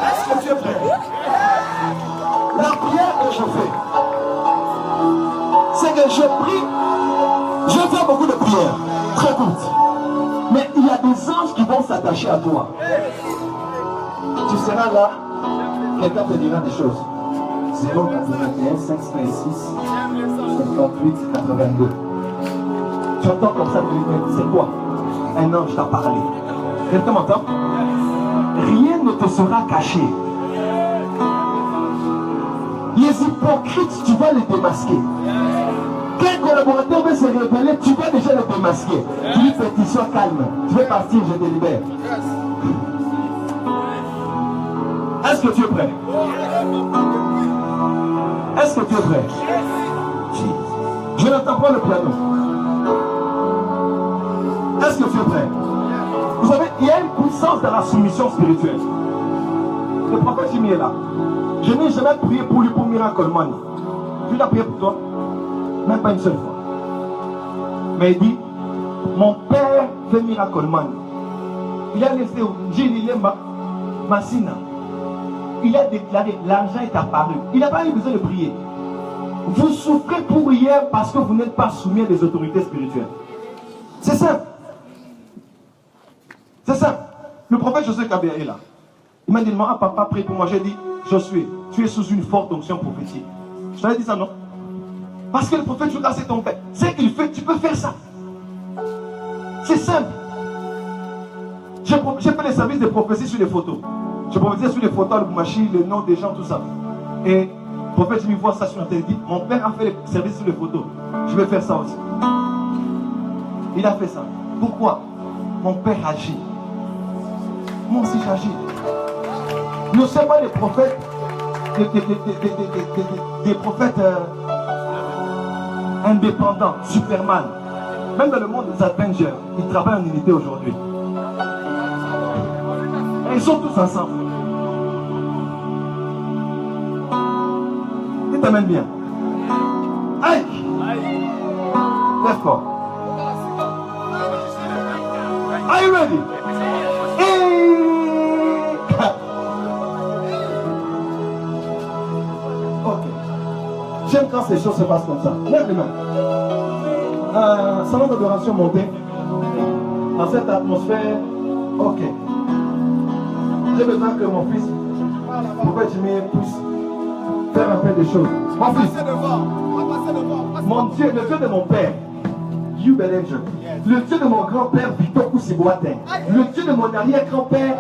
Est-ce que tu es prêt? La prière que je fais, c'est que je prie. Je fais beaucoup de prières, très courtes. Mais il y a des anges qui vont s'attacher à toi. Tu seras là, quelqu'un te dira des choses. 081 556 58 82. Tu entends comme ça, c'est quoi? Un ange t'a parlé. Quelqu'un m'entend? Rien ne te sera caché. Les hypocrites, tu vas les démasquer. Quand un collaborateur veut se révéler, tu vas déjà le démasquer. Tu dis pétition calme. Tu veux partir, je te libère. Est-ce que tu es prêt? Est-ce que tu es prêt? Je n'entends pas le piano. Est-ce que tu es prêt? Vous savez, il y a une puissance dans la soumission spirituelle. Le prophète Jimmy est là. Je n'ai jamais prié pour lui pour Miracle Money. Tu l'as prié pour toi? Même pas une seule fois. Mais il dit, mon père fait Miracle Money. Il a laissé Jililemba Massina. Il a déclaré, l'argent est apparu. Il n'a pas eu besoin de prier. Vous souffrez pour hier parce que vous n'êtes pas soumis à des autorités spirituelles. C'est simple. C'est simple. Le prophète Josué Kabea est là. Il m'a dit, ah papa, prie pour moi. J'ai dit, Josué, tu es sous une forte onction prophétique. Je t'avais dit ça, non? Parce que le prophète Judas, c'est ton père. C'est qu'il fait, tu peux faire ça. C'est simple. J'ai fait les services de prophétie sur les photos. Je prophétisais sur les photos, le Boumachi, le nom des gens, tout ça. Et le prophète, je me vois ça sur Internet. Il dit, mon père a fait les services sur les photos. Je vais faire ça aussi. Il a fait ça. Pourquoi? Mon père agit. Moi aussi j'agis. Nous ne sommes pas des prophètes, des prophètes indépendants, Superman. Même dans le monde des Avengers, ils travaillent en unité aujourd'hui. Et ils sont tous ensemble. Tu t'amènes bien. Aïe! Lève-toi. Are you ready? Ok. J'aime quand ces choses se passent comme ça. Lève les mains. Salon d'adoration monté. Dans cette atmosphère. Ok. J'ai besoin que mon fils, pourquoi tu me puisse faire un peu de choses. Mon fils. Mon Dieu, le Dieu de mon père. You believe. Le Dieu de mon grand-père Victor Koussiboatin, le Dieu de mon arrière-grand-père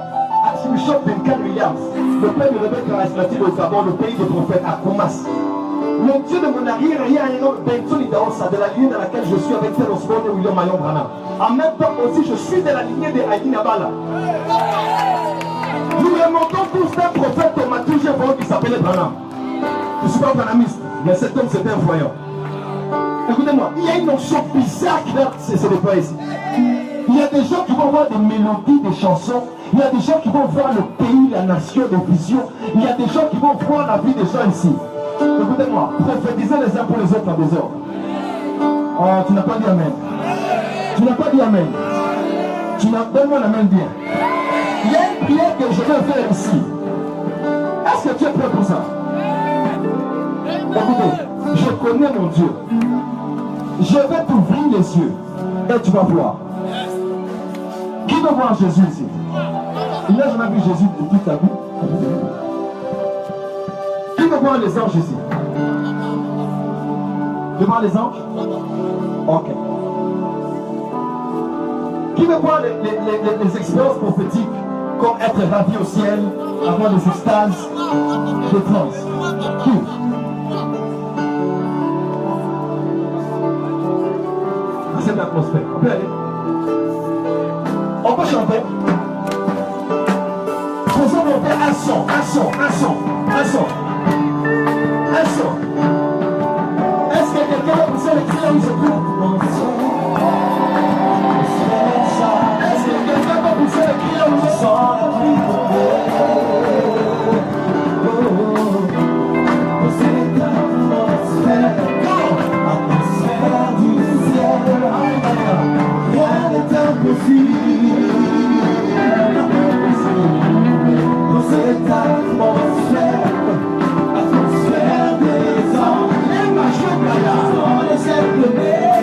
Archbishop Duncan Williams, le père du rebelle charismatique au Gabon, le pays des prophètes à Koumas, le Dieu de mon arrière-arrière Benton Idaosa, de la lignée dans laquelle je suis avec Tel Osborne et William Mayon Branham. En même temps aussi, je suis de la lignée de Heidi Nabala. Nous remontons tous d'un prophète qu'on m'a toujours vu qui s'appelait Branham. Je ne suis pas branhamiste, mais cet homme c'était un voyant. Écoutez-moi, il y a une notion bizarre qui va se déployer ici. Il y a des gens qui vont voir des mélodies, des chansons. Il y a des gens qui vont voir le pays, la nation, les visions. Il y a des gens qui vont voir la vie des gens ici. Écoutez-moi, prophétisez les uns pour les autres en désordre. Oh, tu n'as pas dit amen. Tu n'as pas dit amen. Donne-moi l'amen bien. Il y a une prière que je vais faire ici. Est-ce que tu es prêt pour ça? Écoutez, je connais mon Dieu. Je vais t'ouvrir les yeux et tu vas voir. Qui veut voir Jésus ici? Il n'a jamais vu Jésus de toute sa vie. Qui veut voir les anges ici? Tu veux voir les anges? Ok. Qui veut voir les expériences prophétiques comme être ravi au ciel, avoir des extases, des trans? Qui? C'est l'atmosphère. On peut aller. On peut chanter. Faisons monter un son, un son, un son, un son. Un son. Est-ce que quelqu'un va pousser le cri là où je trouve? Est-ce que quelqu'un va pousser le cri là où je sens? Atmosphère du ciel, rien n'est impossible. Dans cette atmosphère, atmosphère des anges, les machins dans les cercles.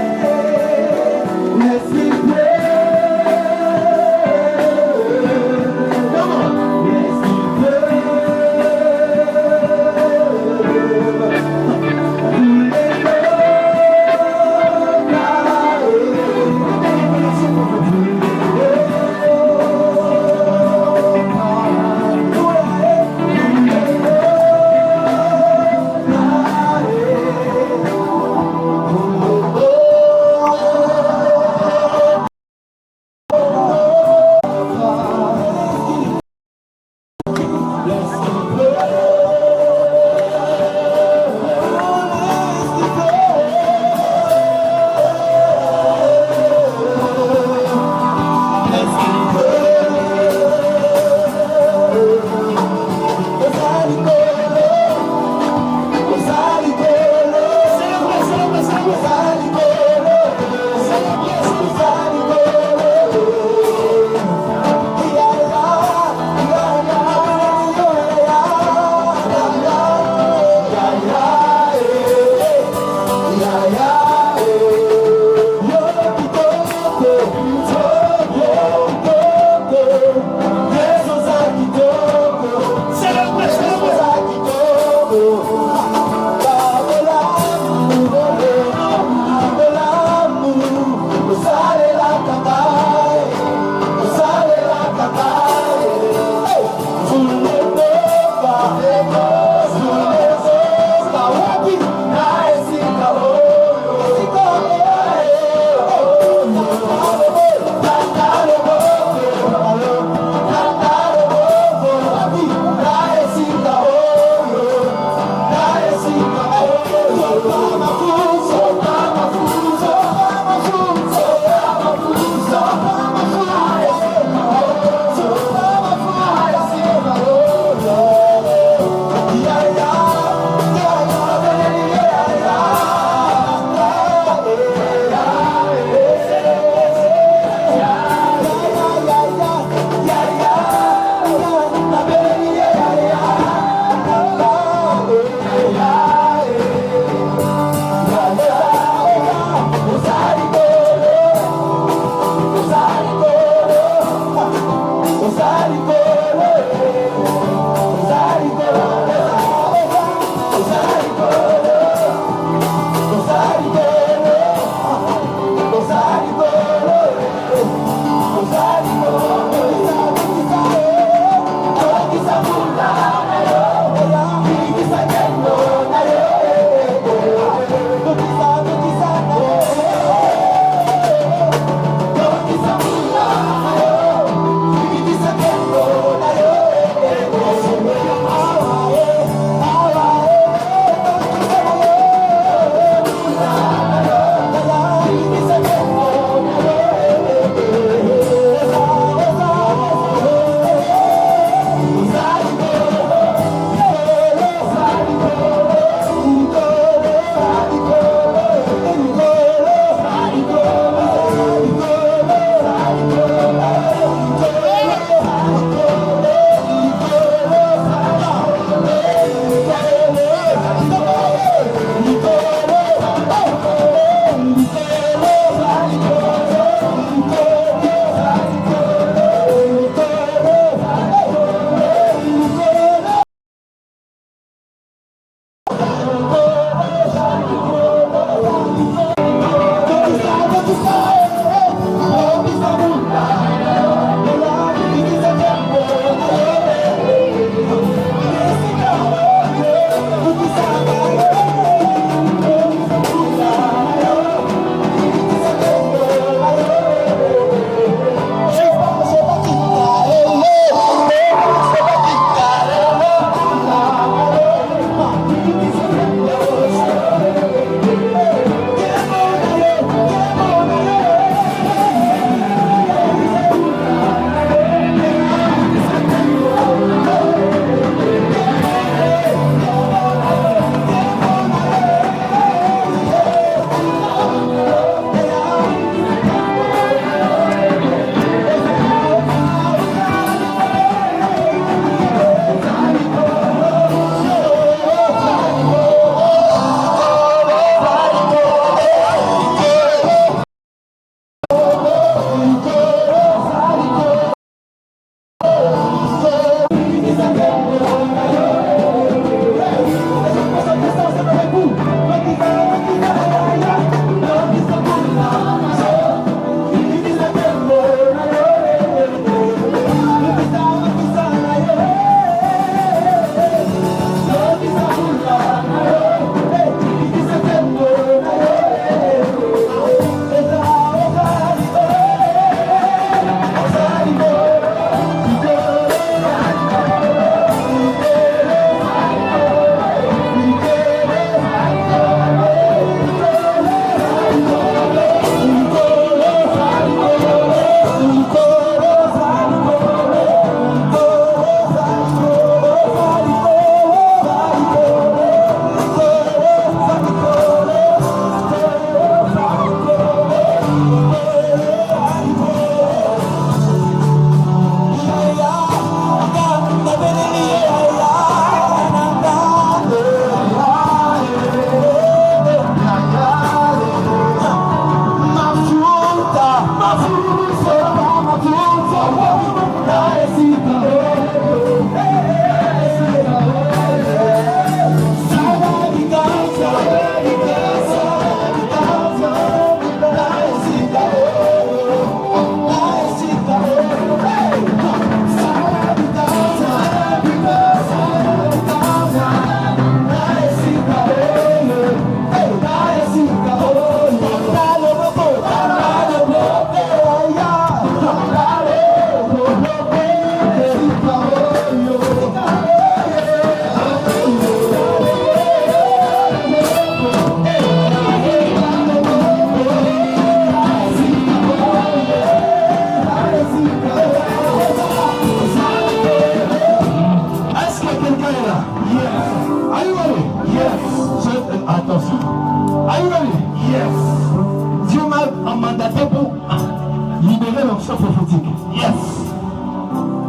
dimension prophétique. Yes.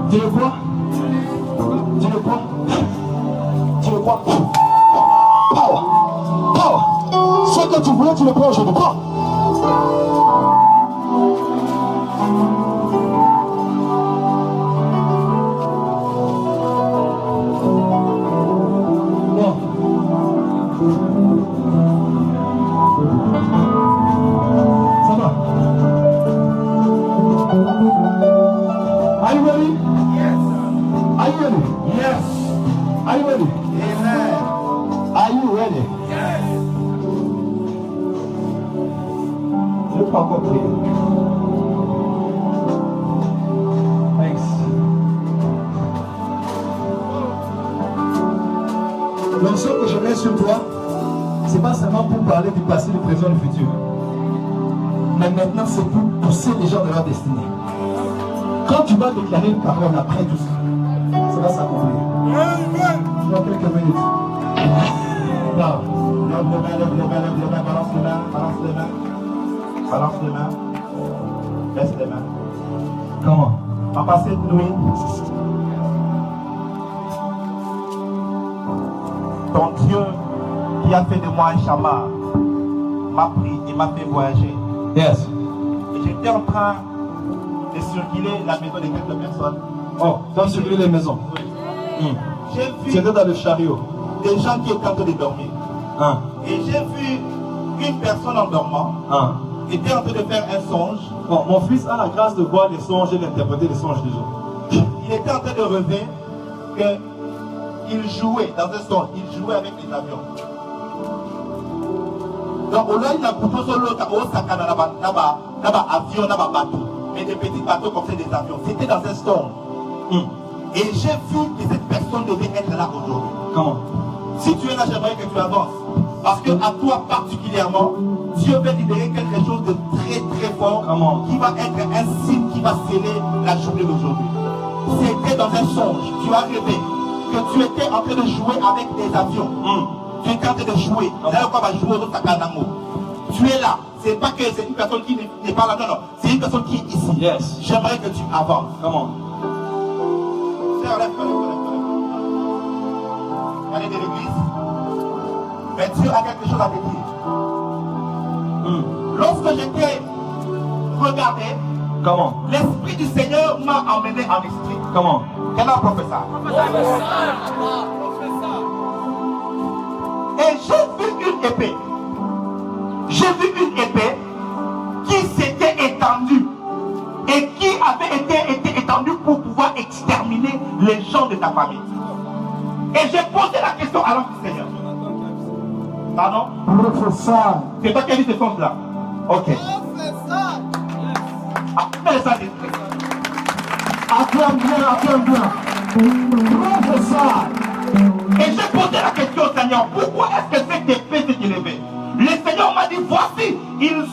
Tu le crois? Tu le crois? Tu le crois? Power! Power! Ce que tu voulais, tu le prends aujourd'hui. Prends! Ça va? Are you ready? Yes. Are you ready? Yes. Are you ready? Amen. Are you ready? Yes. Je ne peux pas encore prier. Thanks. L'onction que je mets sur toi, c'est pas seulement pour parler du passé, du présent, du futur. Mais maintenant, c'est pour pousser les gens de leur destinée. Quand tu vas déclarer une parole après tout ça, ça va s'accomplir. Dans quelques minutes. Non. Lève les mains, lève les mains, lève les mains, balance les mains, balance les mains. Balance les mains. Baisse les mains. Comment? Papa, cette nuit, ton Dieu qui a fait de moi un chama m'a pris et m'a fait voyager. Yes. Et j'étais en train de circuler la maison de quelques personnes. Oh, tu as suivi les maisons. Oui. Tu J'ai vu étais dans le chariot. des gens qui étaient en train de dormir. Hein? Et j'ai vu une personne en dormant Hein? qui était en train de faire un songe. Bon, mon fils a la grâce de voir les songes et d'interpréter les songes des gens. Il était en train de rêver qu'il jouait dans un songe. Il jouait avec les avions. Donc, au lieu d'un couteau sur l'autre, au sakana, là-bas, avion, là-bas, bateau. Mais des petits bateaux comme ça, des avions. C'était dans un songe. Et j'ai vu que cette personne devait être là aujourd'hui. Comment? Si tu es là, j'aimerais que tu avances. Parce que à toi particulièrement, Dieu veut libérer quelque chose de très très fort. Comment? Qui va être un signe qui va sceller la journée d'aujourd'hui. C'était dans un songe. Tu as rêvé que tu étais en train de jouer avec des avions. Tu étais en train de jouer. Là, on va jouer au Takanamo. Tu es là. C'est pas que c'est une personne qui n'est pas là. Non, non. C'est une personne qui est ici. Yes. J'aimerais que tu avances. Comment? Allez de l'église. Mais Dieu a quelque chose à te dire. Lorsque j'étais regardé, Comment? l'Esprit du Seigneur m'a emmené en esprit. Comment? Quel est un professeur? Et j'ai vu une épée. J'ai vu une épée qui s'était étendue et qui avait été étendue pour pouvoir exterminer les gens de ta famille. Et j'ai posé la question à l'homme du Seigneur. Pardon? Professeur. C'est toi qui as dit ce sens-là. Ok. Appelle ça d'esprit. Acclame bien, acclame bien. Professeur. Et j'ai posé la question au Seigneur, pourquoi est-ce que cette épée s'est élevée? Le Seigneur m'a dit, voici, ils se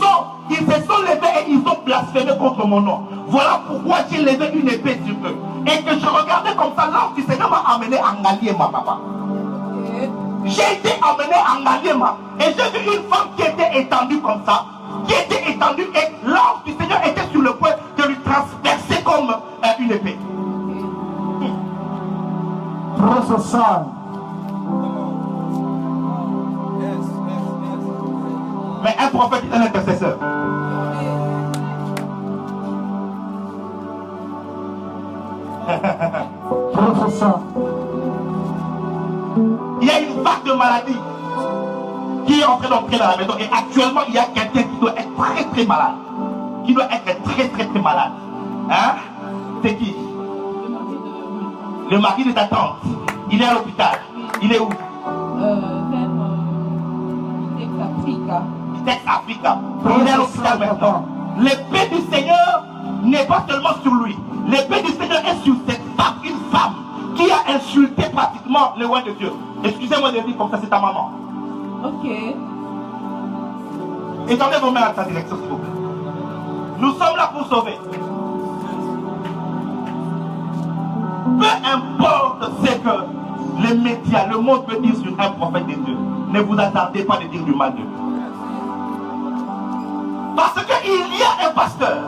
sont levés et ils ont blasphémé contre mon nom. Voilà pourquoi j'ai levé une épée sur eux. Et que je regardais comme ça, l'ange du Seigneur m'a amené en Ngaliema, papa. J'ai été amené en Ngaliema. Et j'ai vu une femme qui était étendue comme ça. Qui était étendue et l'ange du Seigneur était sur le point de lui transpercer comme une épée. Professeur. Mais un prophète est un intercesseur. Professeur. Il y a une vague de maladie qui est en train d'entrer dans la maison. Et actuellement, il y a quelqu'un qui doit être très très malade. Qui doit être très très très malade. Hein? C'est qui? Le mari de ta tante. Il est à l'hôpital. Il est où? Africa. Il est à l'hôpital maintenant. L'épée du Seigneur n'est pas seulement sur lui. L'épée du Seigneur est sur cette femme, une femme qui a insulté pratiquement le roi de Dieu. Excusez-moi de dire comme ça, c'est ta maman. Ok. Étendez vos mains à ta direction, s'il vous plaît. Nous sommes là pour sauver. Peu importe ce que les médias, le monde peut dire sur un prophète de Dieu, ne vous attardez pas de dire du mal de lui. Parce qu'il y a un pasteur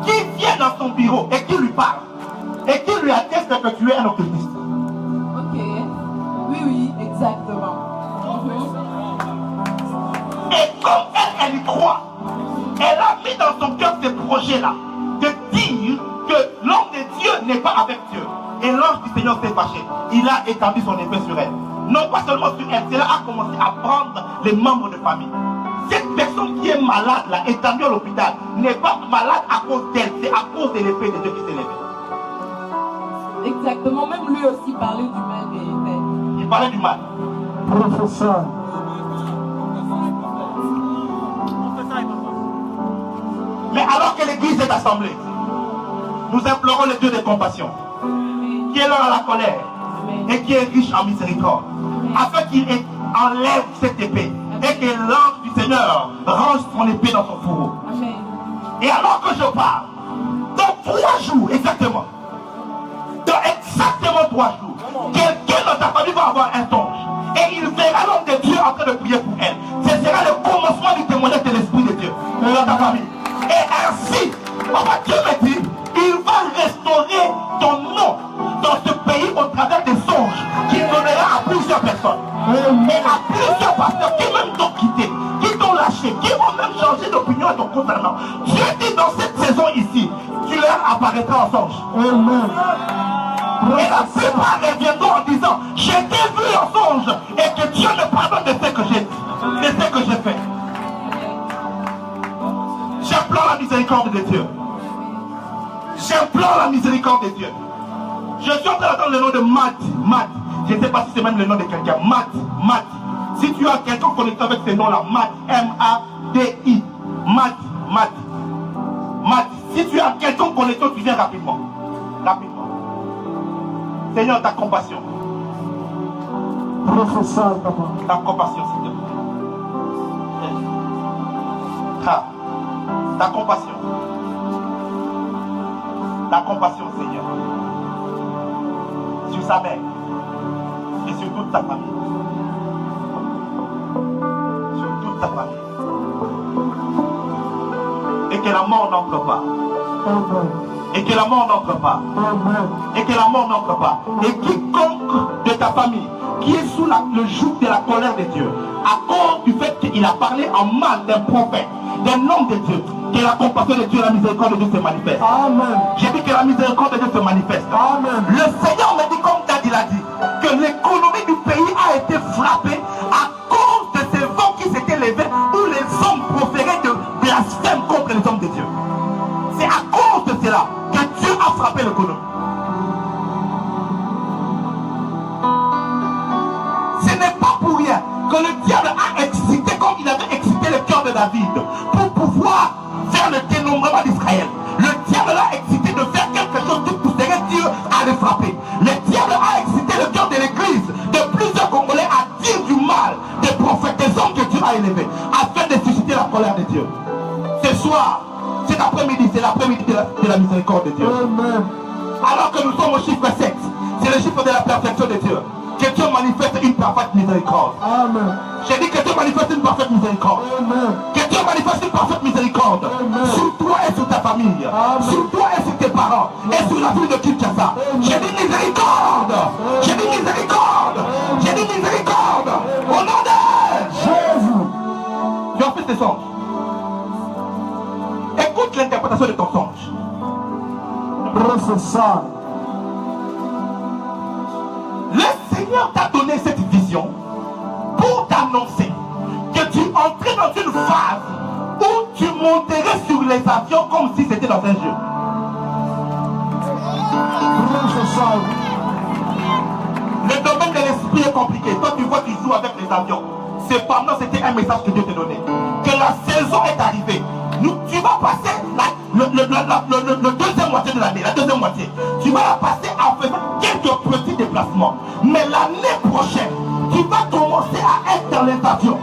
qui vient dans son bureau et qu'il lui parle et qu'il lui atteste que tu es un occultiste. Ok. Oui, exactement. Et comme elle y croit, elle a mis dans son cœur ce projet-là de dire que l'homme de Dieu n'est pas avec Dieu. Et l'ange du Seigneur s'est fâché. Il a étendu son épée sur elle. Non pas seulement sur elle, cela a commencé à prendre les membres de famille. Cette personne qui est malade, là, étendue à l'hôpital, n'est pas malade à cause d'elle, c'est à cause de l'épée de Dieu qui s'est levée. Exactement, même lui aussi parlait du mal d'elle. Il parlait du mal. Professeur. Mais alors que l'église est assemblée, nous implorons le Dieu de compassion, qui est lent à la colère et qui est riche en miséricorde, afin qu'il enlève cette épée et que l'ange du Seigneur range son épée dans son fourreau. Amen. Et alors que je parle, dans 3 jours exactement, dans exactement 3 jours, quelqu'un dans ta famille va avoir un songe et il verra l'homme de Dieu en train de prier pour elle. Ce sera le commencement du témoignage de l'Esprit de Dieu dans ta famille. Et ainsi, Papa Dieu me dit, il va restaurer ton nom dans ce pays au travers des songes qu'il donnera à plusieurs personnes. Et à plusieurs pasteurs qui même t'ont quitté, qui t'ont lâché, qui ont même changé d'opinion à ton concernant. Dieu dit dans cette saison ici, tu leur apparaîtras en songe. Amen. Et la plupart reviendront en disant, je t'ai vu en songe et que Dieu me pardonne de ce que j'ai dit, de ce que j'ai fait. J'implore la miséricorde de Dieu. J'implore la miséricorde de Dieu. Je suis en train d'entendre le nom de Matt. Je ne sais pas si c'est même le nom de quelqu'un. Matt. Si tu as quelqu'un connecté avec ce nom-là, Matt. M-A-D-I. Matt. Si tu as quelqu'un connecté, tu viens rapidement. Seigneur, ta compassion. Professeur, papa. Ta compassion, s'il te plaît. Ta compassion. Ta compassion, Seigneur. Sur sa mère. Et sur toute sa famille. Sur toute sa famille. Et que la mort n'entre pas. Amen. Et que la mort n'entre pas. Amen. Et que la mort n'entre pas. Et quiconque de ta famille qui est sous le joug de la colère de Dieu, à cause du fait qu'il a parlé en mal d'un prophète, d'un homme de Dieu, que la compassion de Dieu et la miséricorde de Dieu se manifeste. Amen. J'ai dit que la miséricorde de Dieu se manifeste. Amen. Le Seigneur me dit, comme Dad il a dit, que l'économie du pays a été frappée à cause de ces vents qui s'étaient levés où les hommes proféraient de blasphème contre les hommes de Dieu. C'est à cause de cela que Dieu a frappé l'économie. Ce n'est pas pour rien que le diable a excité comme il avait excité le cœur de David pour pouvoir faire le dénombrement d'Israël. Le diable l'a excité de faire quelque chose qui pousserait Dieu à le frapper. Le diable a excité le cœur de l'église, de plusieurs Congolais, à dire du mal des prophètes, des hommes que Dieu a élevés, afin de susciter la colère de Dieu. Ce soir, cet après-midi, c'est l'après-midi de la miséricorde de Dieu. Amen. Alors que nous sommes au chiffre 7, c'est le chiffre de la perfection de Dieu. Que Dieu manifeste une parfaite miséricorde. Amen. J'ai dit que Dieu manifeste une parfaite miséricorde. Amen. Que Dieu manifeste une parfaite miséricorde. Amen. Sur toi et sur ta famille. Amen. Sur toi et sur tes parents. Et sur la ville de Kinshasa. J'ai dit miséricorde. J'ai dit miséricorde. J'ai dit miséricorde. Au nom de Jésus. Tu as fait tes songes. Écoute l'interprétation de ton songe. Professeur. Le Seigneur t'a donné cette vision pour t'annoncer que tu entrais dans une phase où tu monterais sur les avions comme si c'était dans un jeu. Professeur. Le domaine de l'esprit est compliqué. Toi, tu vois, tu joues avec les avions. Cependant, c'était un message que Dieu t'a donné. Que la saison est arrivée. Tu vas passer le deuxième moitié de l'année, la deuxième moitié. Tu vas la passer en faisant quelques petits déplacements. Mais l'année prochaine, tu vas commencer à être dans les avions.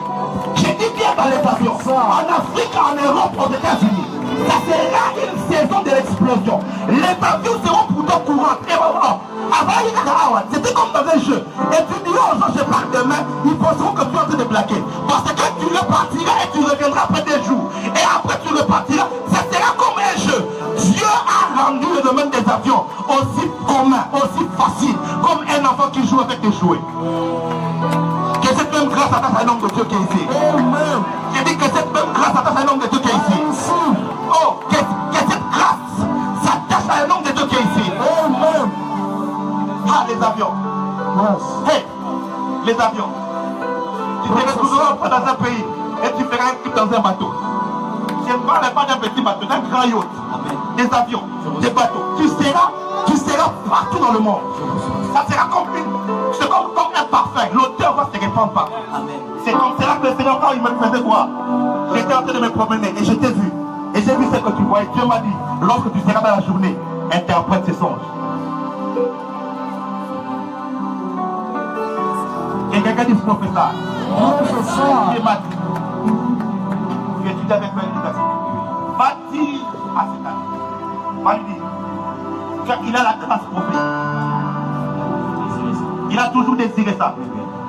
J'ai dit bien dans les avions. En Afrique, en Europe, aux États-Unis. Ça sera une saison de l'explosion. Les avions seront pourtant courantes. Et voilà. C'était comme dans un jeu. Et tu diras aux gens, je pars demain, ils penseront que tu es en train de blaguer. Parce que tu repartiras et tu reviendras après des jours. Et après tu repartiras, ça sera comme un jeu. Dieu a rendu le domaine des avions aussi commun, aussi facile, comme un enfant qui joue avec des jouets. Que cette même grâce attache un homme de Dieu qui est ici. Amen. J'ai dit que cette même grâce attache un homme de Dieu qui est ici. Oh, que cette grâce s'attache à un homme de Dieu qui est ici. Amen. Ah, les avions. Yes. Hey, les avions. Tu te retrouveras dans un pays et tu feras un truc dans un bateau. Je ne parle pas d'un petit bateau, d'un grand yacht. Des avions, des bateaux. Tu seras partout dans le monde. Ça sera comme un parfum. L'odeur va se répandre partout. C'est comme cela que le Seigneur, quand il me faisait voir, j'étais en train de me promener et je t'ai vu. Et j'ai vu ce que tu vois. Et Dieu m'a dit, lorsque tu seras dans la journée, interprète ces songes. Et quelqu'un dit professeur. Il m'a dit, tu étudies avec moi à l'université. Va dire à cet ami, va lui dire qu'il a la grâce prophétique. Il a toujours désiré ça.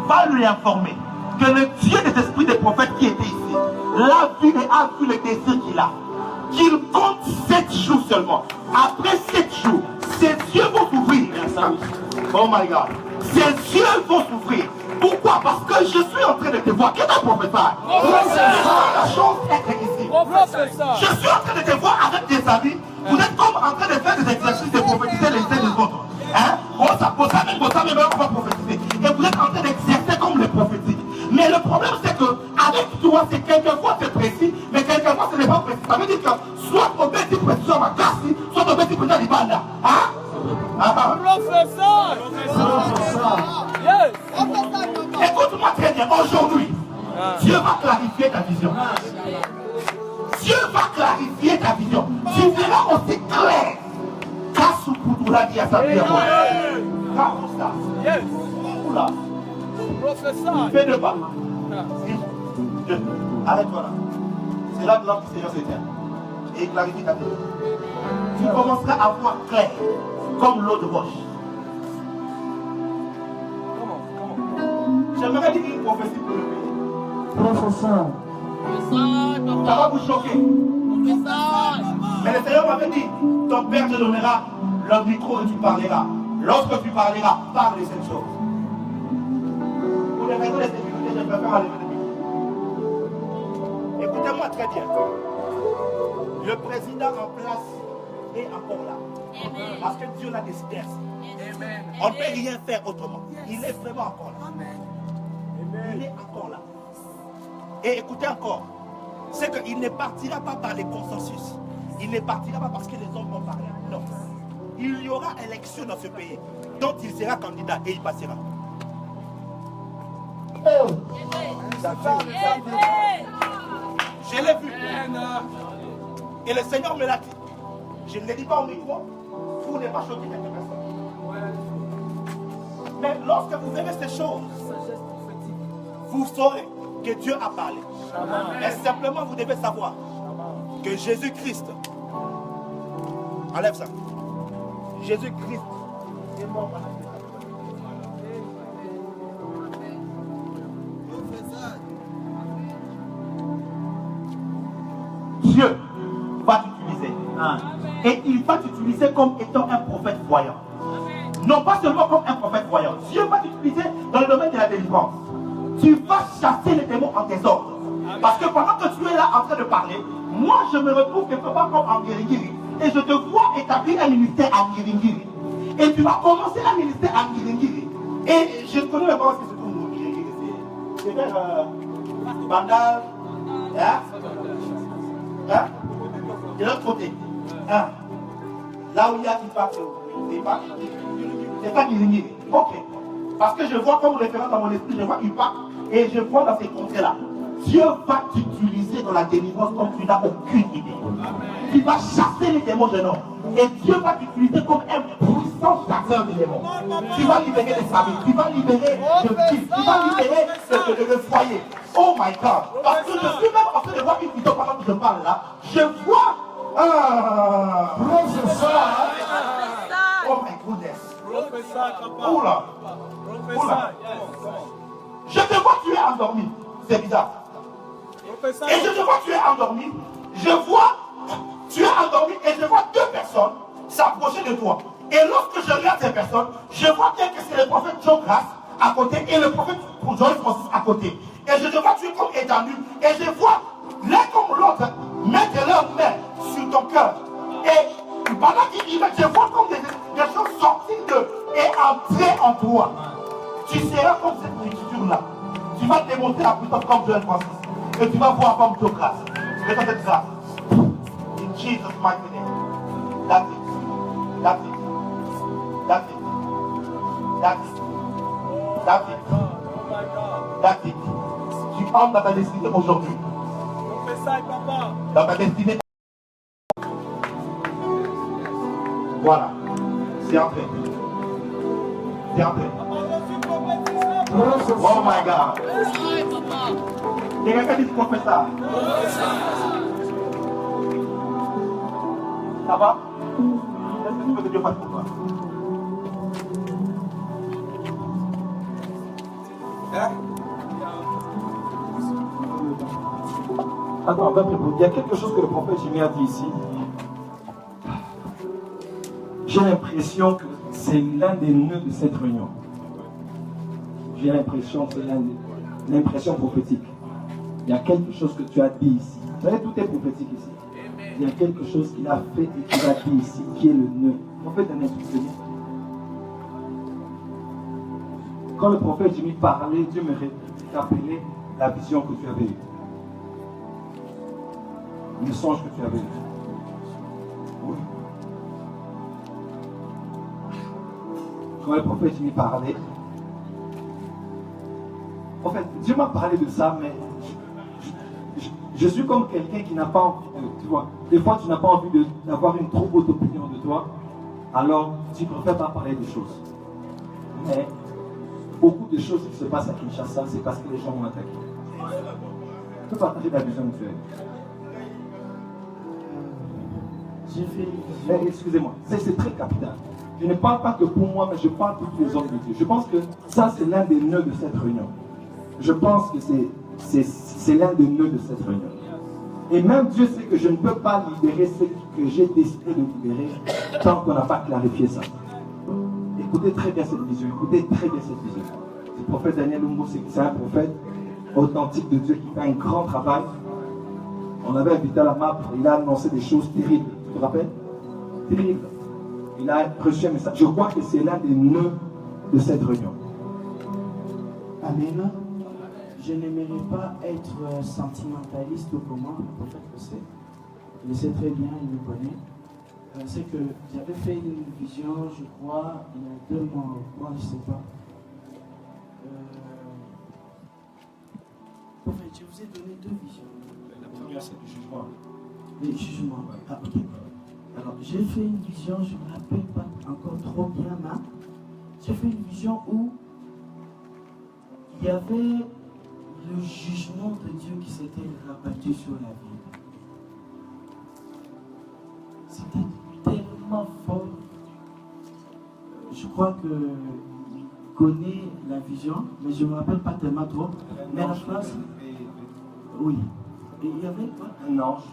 Va lui informer que le Dieu des esprits des prophètes qui était ici l'a vu et a vu le désir qu'il a. Qu'il compte 7 jours seulement. Après 7 jours, ses yeux vont s'ouvrir. Oh my God. Ses yeux vont s'ouvrir. Pourquoi? Parce que je suis en train de te voir. Qu'est-ce que professeur? La chose est ici. Je suis en train de te voir avec des amis. Vous êtes comme en train de faire des exercices de prophétiser les uns des autres. Hein? On s'appose avec vos amis, mais on va prophétiser. Et vous êtes en train d'exercer comme les prophétiques. Mais le problème, c'est que avec toi, c'est quelquefois c'est précis, mais quelquefois ce n'est pas précis. Ça veut dire que soit au petit précision ma classe, soit au petit précision du banda. Hein? Professeur! Yes! Écoute-moi très bien, aujourd'hui, Dieu va clarifier ta vision. Dieu va clarifier ta vision. Tu verras aussi clair. Kasukudula dit à sa prière. Yes! Oula. Professeur! Fais 2 pas. Arrête-toi là. C'est là que l'homme du Seigneur s'éteint. Et il clarifie ta vision. Tu commenceras à voir clair, comme l'eau de roche. J'aimerais dire une prophétie pour le pays. Professeur. Ça va vous choquer. Mais le Seigneur m'avait dit, ton Père te donnera le micro et tu parleras. Lorsque tu parleras, parle de cette chose. Pour les raisons de sécurité, je préfère enlever le micro. Écoutez-moi très bien. Le président en place est encore là. Parce que Dieu l'a décidé ainsi. On ne peut rien faire autrement. Il est vraiment encore là. Il est encore là. Et écoutez encore, c'est qu'il ne partira pas par les consensus. Il ne partira pas parce que les hommes vont parler. Non. Il y aura élection dans ce pays dont il sera candidat et il passera. Je l'ai vu. Et le Seigneur me l'a dit. Je ne le dis pas au micro pour ne pas choquer quelques personnes. Mais lorsque vous verrez ces choses, vous saurez que Dieu a parlé. Mais simplement, vous devez savoir que Jésus-Christ, enlève ça, Jésus-Christ est mort par la croix. Dieu va t'utiliser. Et il va t'utiliser comme étant un prophète voyant. Non pas seulement comme un prophète voyant. Dieu va t'utiliser dans le domaine de la délivrance. Tu vas chasser les démons en désordre. Parce que pendant que tu es là en train de parler, moi je me retrouve quelque part comme en Ngiringiri. Et je te vois établir un ministère à Ngiringiri. Et tu vas commencer un ministère à Ngiringiri. Et je ne connais même pas ce que c'est pour Ngiringiri. C'est vers Bandal. De l'autre côté. Là où il y a Ipak. C'est pas Ngiringiri. Ok. Parce que je vois comme référence dans mon esprit, je vois Ipak. Et je vois dans ces contrées-là. Dieu va t'utiliser dans la délivrance comme tu n'as aucune idée. Tu vas chasser les démons de nom. Et Dieu va t'utiliser comme un puissant chasseur de démons. Tu vas libérer les familles, tu vas libérer le fils, tu vas libérer le foyer. Oh my God. Parce que je suis même en train de voir une vidéo pendant que je parle là. Je vois oh my goodness. Oula. Oula. Je te vois, tu es endormi. C'est bizarre. Et je te vois, tu es endormi. Je vois, tu es endormi et je vois 2 personnes s'approcher de toi. Et lorsque je regarde ces personnes, je vois bien que c'est le prophète John Grace à côté et le prophète John Francis à côté. Et je te vois tuer comme étendu. Et je vois l'un comme l'autre mettre leurs mains sur ton cœur. Et pendant qu'ils y mettent, je vois comme des choses sortir d'eux et entrer en toi. Tu seras comme cette écriture-là. Tu vas démontrer la puissance comme John Francis. Et tu vas voir comme John Grace. Et ça, c'est grâce. In Jesus' mighty name. That's it. That's it. That's it. That's it. That's it. That's it. Tu entres dans ta destinée aujourd'hui. Dans ta destinée. Voilà. C'est entré. C'est entré. Oh my God. Il y a quelqu'un qui dit qu'on fait ça. Ça va? Qu'est-ce que tu veux que Dieu fasse pour toi? Attends, il y a quelque chose que le prophète Jérémie a dit ici. J'ai l'impression que c'est l'un des nœuds de cette réunion. J'ai l'impression que c'est l'impression prophétique. Il y a quelque chose que tu as dit ici. Vous savez, tout est prophétique ici. Il y a quelque chose qu'il a fait et qu'il a dit ici, qui est le nœud. Le prophète Daniel, quand le prophète Jérémie parlait, Dieu me rappelait la vision que tu avais eue. Le songe que tu avais eu. Oui. Quand le prophète Jérémie parlait, en fait, Dieu m'a parlé de ça, mais je suis comme quelqu'un qui n'a pas envie de, tu vois, des fois tu n'as pas envie d'avoir une trop haute opinion de toi, alors tu préfères pas parler des choses. Mais beaucoup de choses qui se passent à Kinshasa, c'est parce que les gens m'ont attaqué. Tu peux partager la vision que tu as. J'ai fait... Excusez-moi, c'est très capital. Je ne parle pas que pour moi, mais je parle pour tous les hommes de Dieu. Je pense que ça, c'est l'un des nœuds de cette réunion. Je pense que c'est l'un des nœuds de cette réunion. Et même Dieu sait que je ne peux pas libérer ce que j'ai décidé de libérer tant qu'on n'a pas clarifié ça. Écoutez très bien cette vision. Écoutez très bien cette vision. Le prophète Daniel Lungu, c'est un prophète authentique de Dieu qui fait un grand travail. On l'avait invité à la MAP, il a annoncé des choses terribles. Tu te rappelles? Terrible. Il a reçu un message. Je crois que c'est l'un des nœuds de cette réunion. Amen. Je n'aimerais pas être sentimentaliste ou comment, le prophète le sait. Il le sait très bien, il me connaît. C'est que j'avais fait une vision, je crois, il y a 2 mois, moi je ne sais pas. Prophète, je vous ai donné 2 visions. La première, c'est du jugement. Les jugements. Ah, ok. Alors, j'ai fait une vision, je ne me rappelle pas encore trop bien, mais j'ai fait une vision où il y avait le jugement de Dieu qui s'était rabattu sur la ville. C'était tellement fort. Je crois que il connaît la vision, mais je ne me rappelle pas tellement trop. Mais la phrase, oui. Et il y avait quoi? Un ange.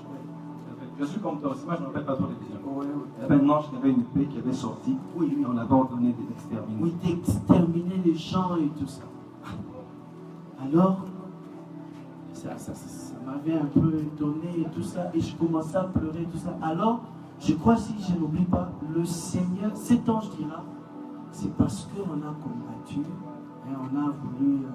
Je suis comme toi aussi, moi je ne me rappelle pas trop les visions. Il y avait un ange qui avait une épée qui avait sorti. Oui, oui. Et on avait ordonné d'exterminer. Oui, d'exterminer les gens et tout ça. Alors, ça m'avait un peu étonné et tout ça, et je commençais à pleurer et tout ça. Alors, je crois, si je n'oublie pas, le Seigneur, cet ange dira, c'est parce qu'on a combattu et on a voulu...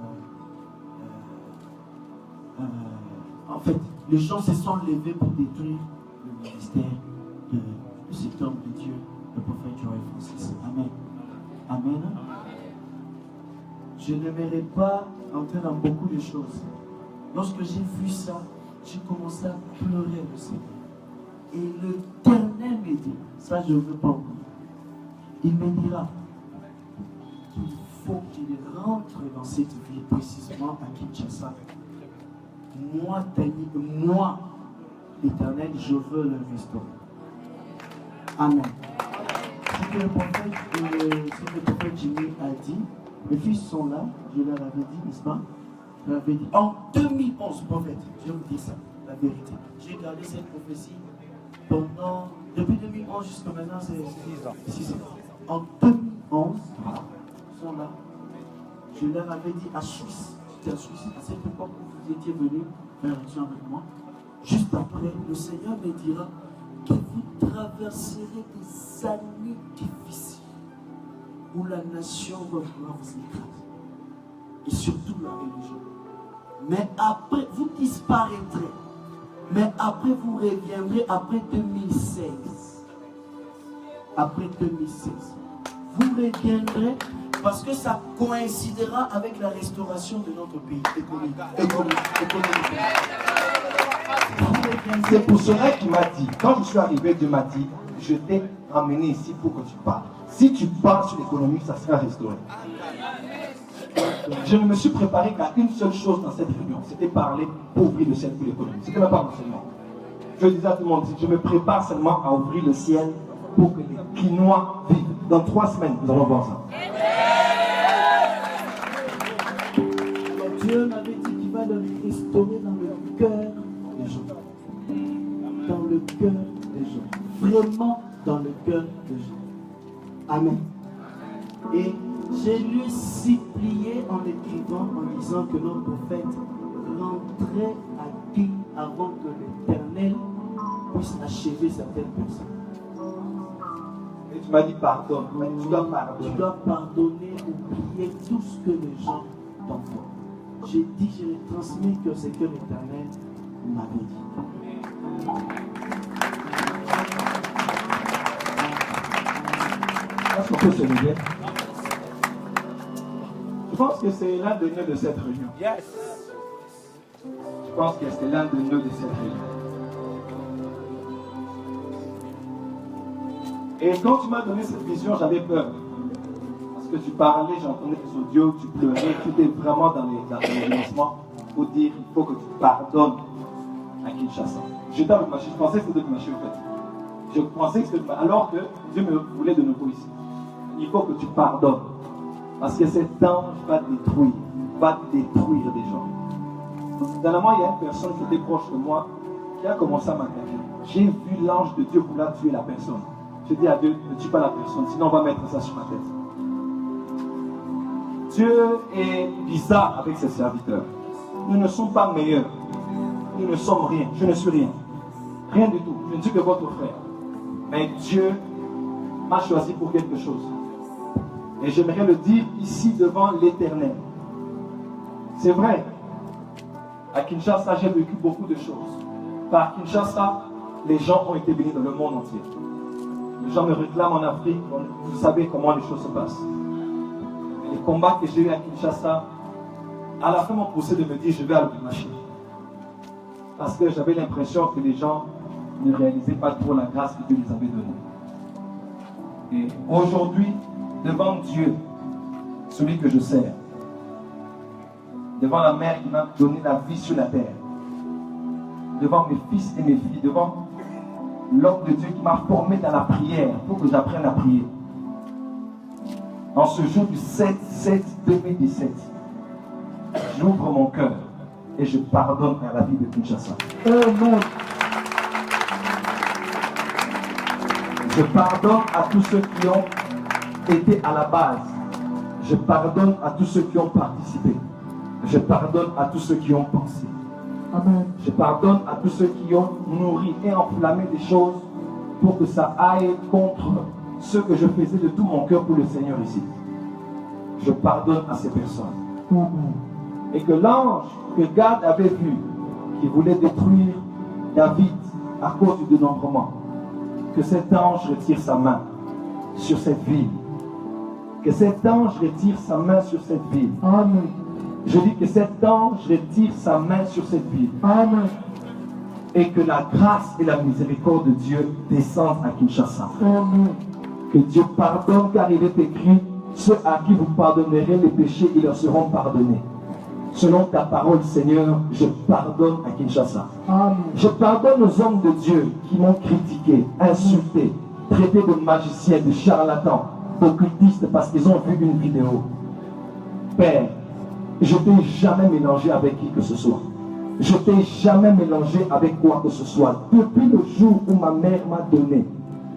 en fait, les gens se sont levés pour détruire le ministère de cet homme de Dieu, le prophète Joël Francis. Amen. Amen. Je n'aimerais pas entrer dans beaucoup de choses. Lorsque j'ai vu ça, j'ai commencé à pleurer le Seigneur. Et l'Éternel me dit, ça je ne veux pas oublier, il me dira qu'il faut qu'il rentre dans cette vie précisément à Kinshasa. Moi, l'Éternel, je veux le restaurer. Amen. Ce que le prophète Jimmy a dit, mes fils sont là, je leur avais dit, n'est-ce pas? Je leur avais dit, en 2011, prophète, je vous dis ça, la vérité. J'ai gardé cette prophétie pendant Depuis 2011 jusqu'à maintenant, c'est 6 ans. En 2011, ils sont là. Je leur avais dit à Suisse, j'étais à Suisse, à cette époque où vous étiez venus faire une action avec moi. Juste après, le Seigneur me dira que vous traverserez des années difficiles où la nation va vouloir vous écraser. Et surtout la religion. Mais après, vous disparaîtrez. Mais après, vous reviendrez après 2016. Après 2016. Vous reviendrez parce que ça coïncidera avec la restauration de notre pays économique. C'est pour cela qu'il m'a dit, quand je suis arrivé, Dieu m'a dit, je t'ai amené ici pour que tu parles. Si tu parles sur l'économie, ça sera restauré. Je ne me suis préparé qu'à une seule chose dans cette réunion, c'était parler pour ouvrir le ciel pour l'économie. C'était même pas mon seulement. Je disais à tout le monde, je me prépare seulement à ouvrir le ciel pour que les Quinois vivent. Dans 3 semaines, nous allons voir ça. Alors Dieu m'avait dit qu'il va le restaurer dans le cœur des gens. Dans le cœur des gens. Vraiment dans le cœur des gens. Amen. Et j'ai lui supplié en écrivant, en disant que notre prophète rentrait à qui avant que l'Éternel puisse achever certaines personnes. Et tu m'as dit pardonne. Tu dois pardonner. Tu dois pardonner, oublier tout ce que les gens t'ont fait. J'ai dit, je l'ai transmis que c'est que l'Éternel m'avait dit. Est-ce qu'on peut se lever? Je pense que c'est l'un des nœuds de cette réunion. Yes. Je pense que c'est l'un des nœuds de cette réunion. Et quand tu m'as donné cette vision, j'avais peur. Parce que tu parlais, j'entendais les audios, tu pleurais, tu étais vraiment dans les lancements pour dire il faut que tu pardonnes à Kinshasa. J'étais avec ma chérie, je pensais que c'était ma chérie en fait. Je pensais que c'était alors que Dieu me voulait de nouveau ici. Il faut que tu pardonnes. Parce que cet ange va détruire des gens. Dernièrement, il y a une personne qui était proche de moi qui a commencé à m'attaquer. J'ai vu l'ange de Dieu vouloir tuer la personne. J'ai dit à Dieu, ne tue pas la personne, sinon on va mettre ça sur ma tête. Dieu est bizarre avec ses serviteurs. Nous ne sommes pas meilleurs. Nous ne sommes rien. Je ne suis rien. Rien du tout. Je ne suis que votre frère. Mais Dieu m'a choisi pour quelque chose. Et j'aimerais le dire ici devant l'Éternel. C'est vrai. À Kinshasa, j'ai vécu beaucoup de choses. Par Kinshasa, les gens ont été bénis dans le monde entier. Les gens me réclament en Afrique. Vous savez comment les choses se passent. Et les combats que j'ai eu à Kinshasa, à la fin m'ont poussé de me dire je vais à l'Obimachi. Parce que j'avais l'impression que les gens ne réalisaient pas trop la grâce que Dieu les avait donnée. Et aujourd'hui, devant Dieu, celui que je sers, devant la mère qui m'a donné la vie sur la terre, devant mes fils et mes filles, devant l'homme de Dieu qui m'a formé dans la prière pour que j'apprenne à prier. En ce jour du 7/7/2017, j'ouvre mon cœur et je pardonne à la vie de Kinshasa. Amen. Je pardonne à tous ceux qui ont été à la base. Je pardonne à tous ceux qui ont participé. Je pardonne à tous ceux qui ont pensé. Amen. Je pardonne à tous ceux qui ont nourri et enflammé des choses pour que ça aille contre ce que je faisais de tout mon cœur pour le Seigneur ici. Je pardonne à ces personnes. Et que l'ange que Gad avait vu, qui voulait détruire David à cause du dénombrement, que cet ange retire sa main sur cette ville. Que cet ange retire sa main sur cette ville. Amen. Je dis que cet ange retire sa main sur cette ville. Amen. Et que la grâce et la miséricorde de Dieu descendent à Kinshasa. Amen. Que Dieu pardonne, car il est écrit, ceux à qui vous pardonnerez les péchés, ils leur seront pardonnés. Selon ta parole, Seigneur, je pardonne à Kinshasa. Amen. Je pardonne aux hommes de Dieu qui m'ont critiqué, insulté, traité de magicien, de charlatan, d'occultiste parce qu'ils ont vu une vidéo. Père, je ne t'ai jamais mélangé avec qui que ce soit. Je ne t'ai jamais mélangé avec quoi que ce soit. Depuis le jour où ma mère m'a donné,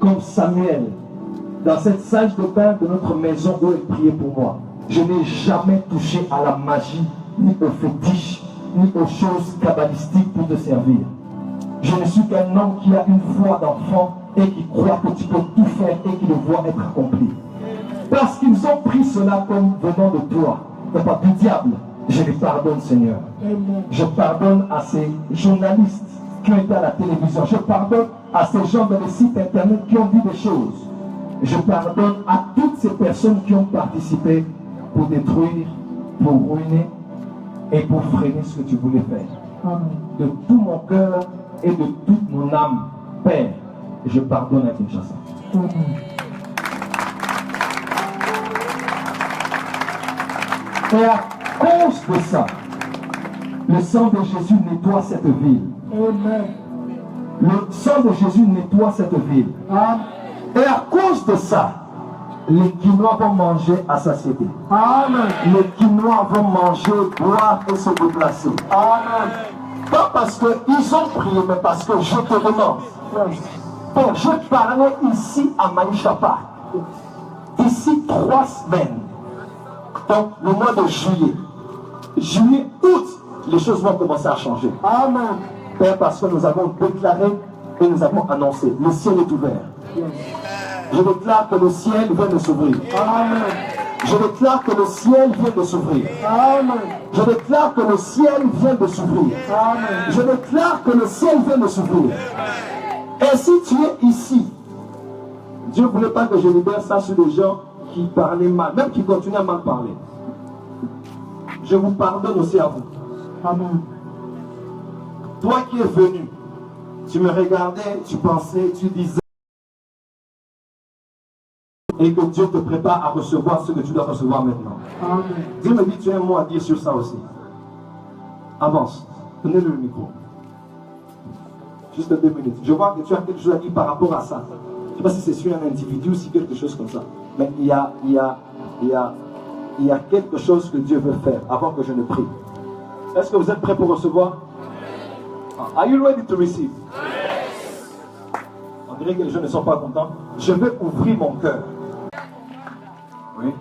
comme Samuel, dans cette salle de bain de notre maison où elle priait pour moi. Je n'ai jamais touché à la magie, ni au fétiche, ni aux choses kabbalistiques pour te servir. Je ne suis qu'un homme qui a une foi d'enfant et qui croit que tu peux tout faire et qui le voit être accompli. Parce qu'ils ont pris cela comme venant de toi, et pas du diable. Je les pardonne, Seigneur. Je pardonne à ces journalistes qui ont été à la télévision. Je pardonne à ces gens dans les sites internet qui ont dit des choses. Je pardonne à toutes ces personnes qui ont participé pour détruire, pour ruiner et pour freiner ce que tu voulais faire. De tout mon cœur et de toute mon âme, Père, je pardonne à Kinshasa. Et à cause de ça, le sang de Jésus nettoie cette ville. Le sang de Jésus nettoie cette ville. Et à cause de ça, les Guinois vont manger à satiété. Les Guinois vont manger, boire et se déplacer. Pas parce qu'ils ont prié, mais parce que je te demande. Père, je parlais ici à Maïchapa. D'ici 3 semaines. Donc, le mois de juillet. Juillet, août, les choses vont commencer à changer. Amen. Père, parce que nous avons déclaré et nous avons annoncé. Le ciel est ouvert. Je déclare que le ciel vient de s'ouvrir. Amen. Je déclare que le ciel vient de s'ouvrir. Amen. Je déclare que le ciel vient de s'ouvrir. Amen. Je déclare que le ciel vient de s'ouvrir. Et si tu es ici, Dieu ne voulait pas que je libère ça sur les gens qui parlaient mal, même qui continuent à mal parler. Je vous pardonne aussi à vous. Amen. Toi qui es venu, tu me regardais, tu pensais, tu disais, et que Dieu te prépare à recevoir ce que tu dois recevoir maintenant. Amen. Dieu me dit, tu as un mot à dire sur ça aussi. Avance, donnez-le le micro. Juste 2 minutes. Je vois que tu as quelque chose à dire par rapport à ça. Je ne sais pas si c'est sur un individu ou si quelque chose comme ça. Mais il y a quelque chose que Dieu veut faire avant que je ne prie. Est-ce que vous êtes prêts pour recevoir? Are you ready to receive? On dirait que les gens ne sont pas contents. Je vais ouvrir mon cœur. Oui.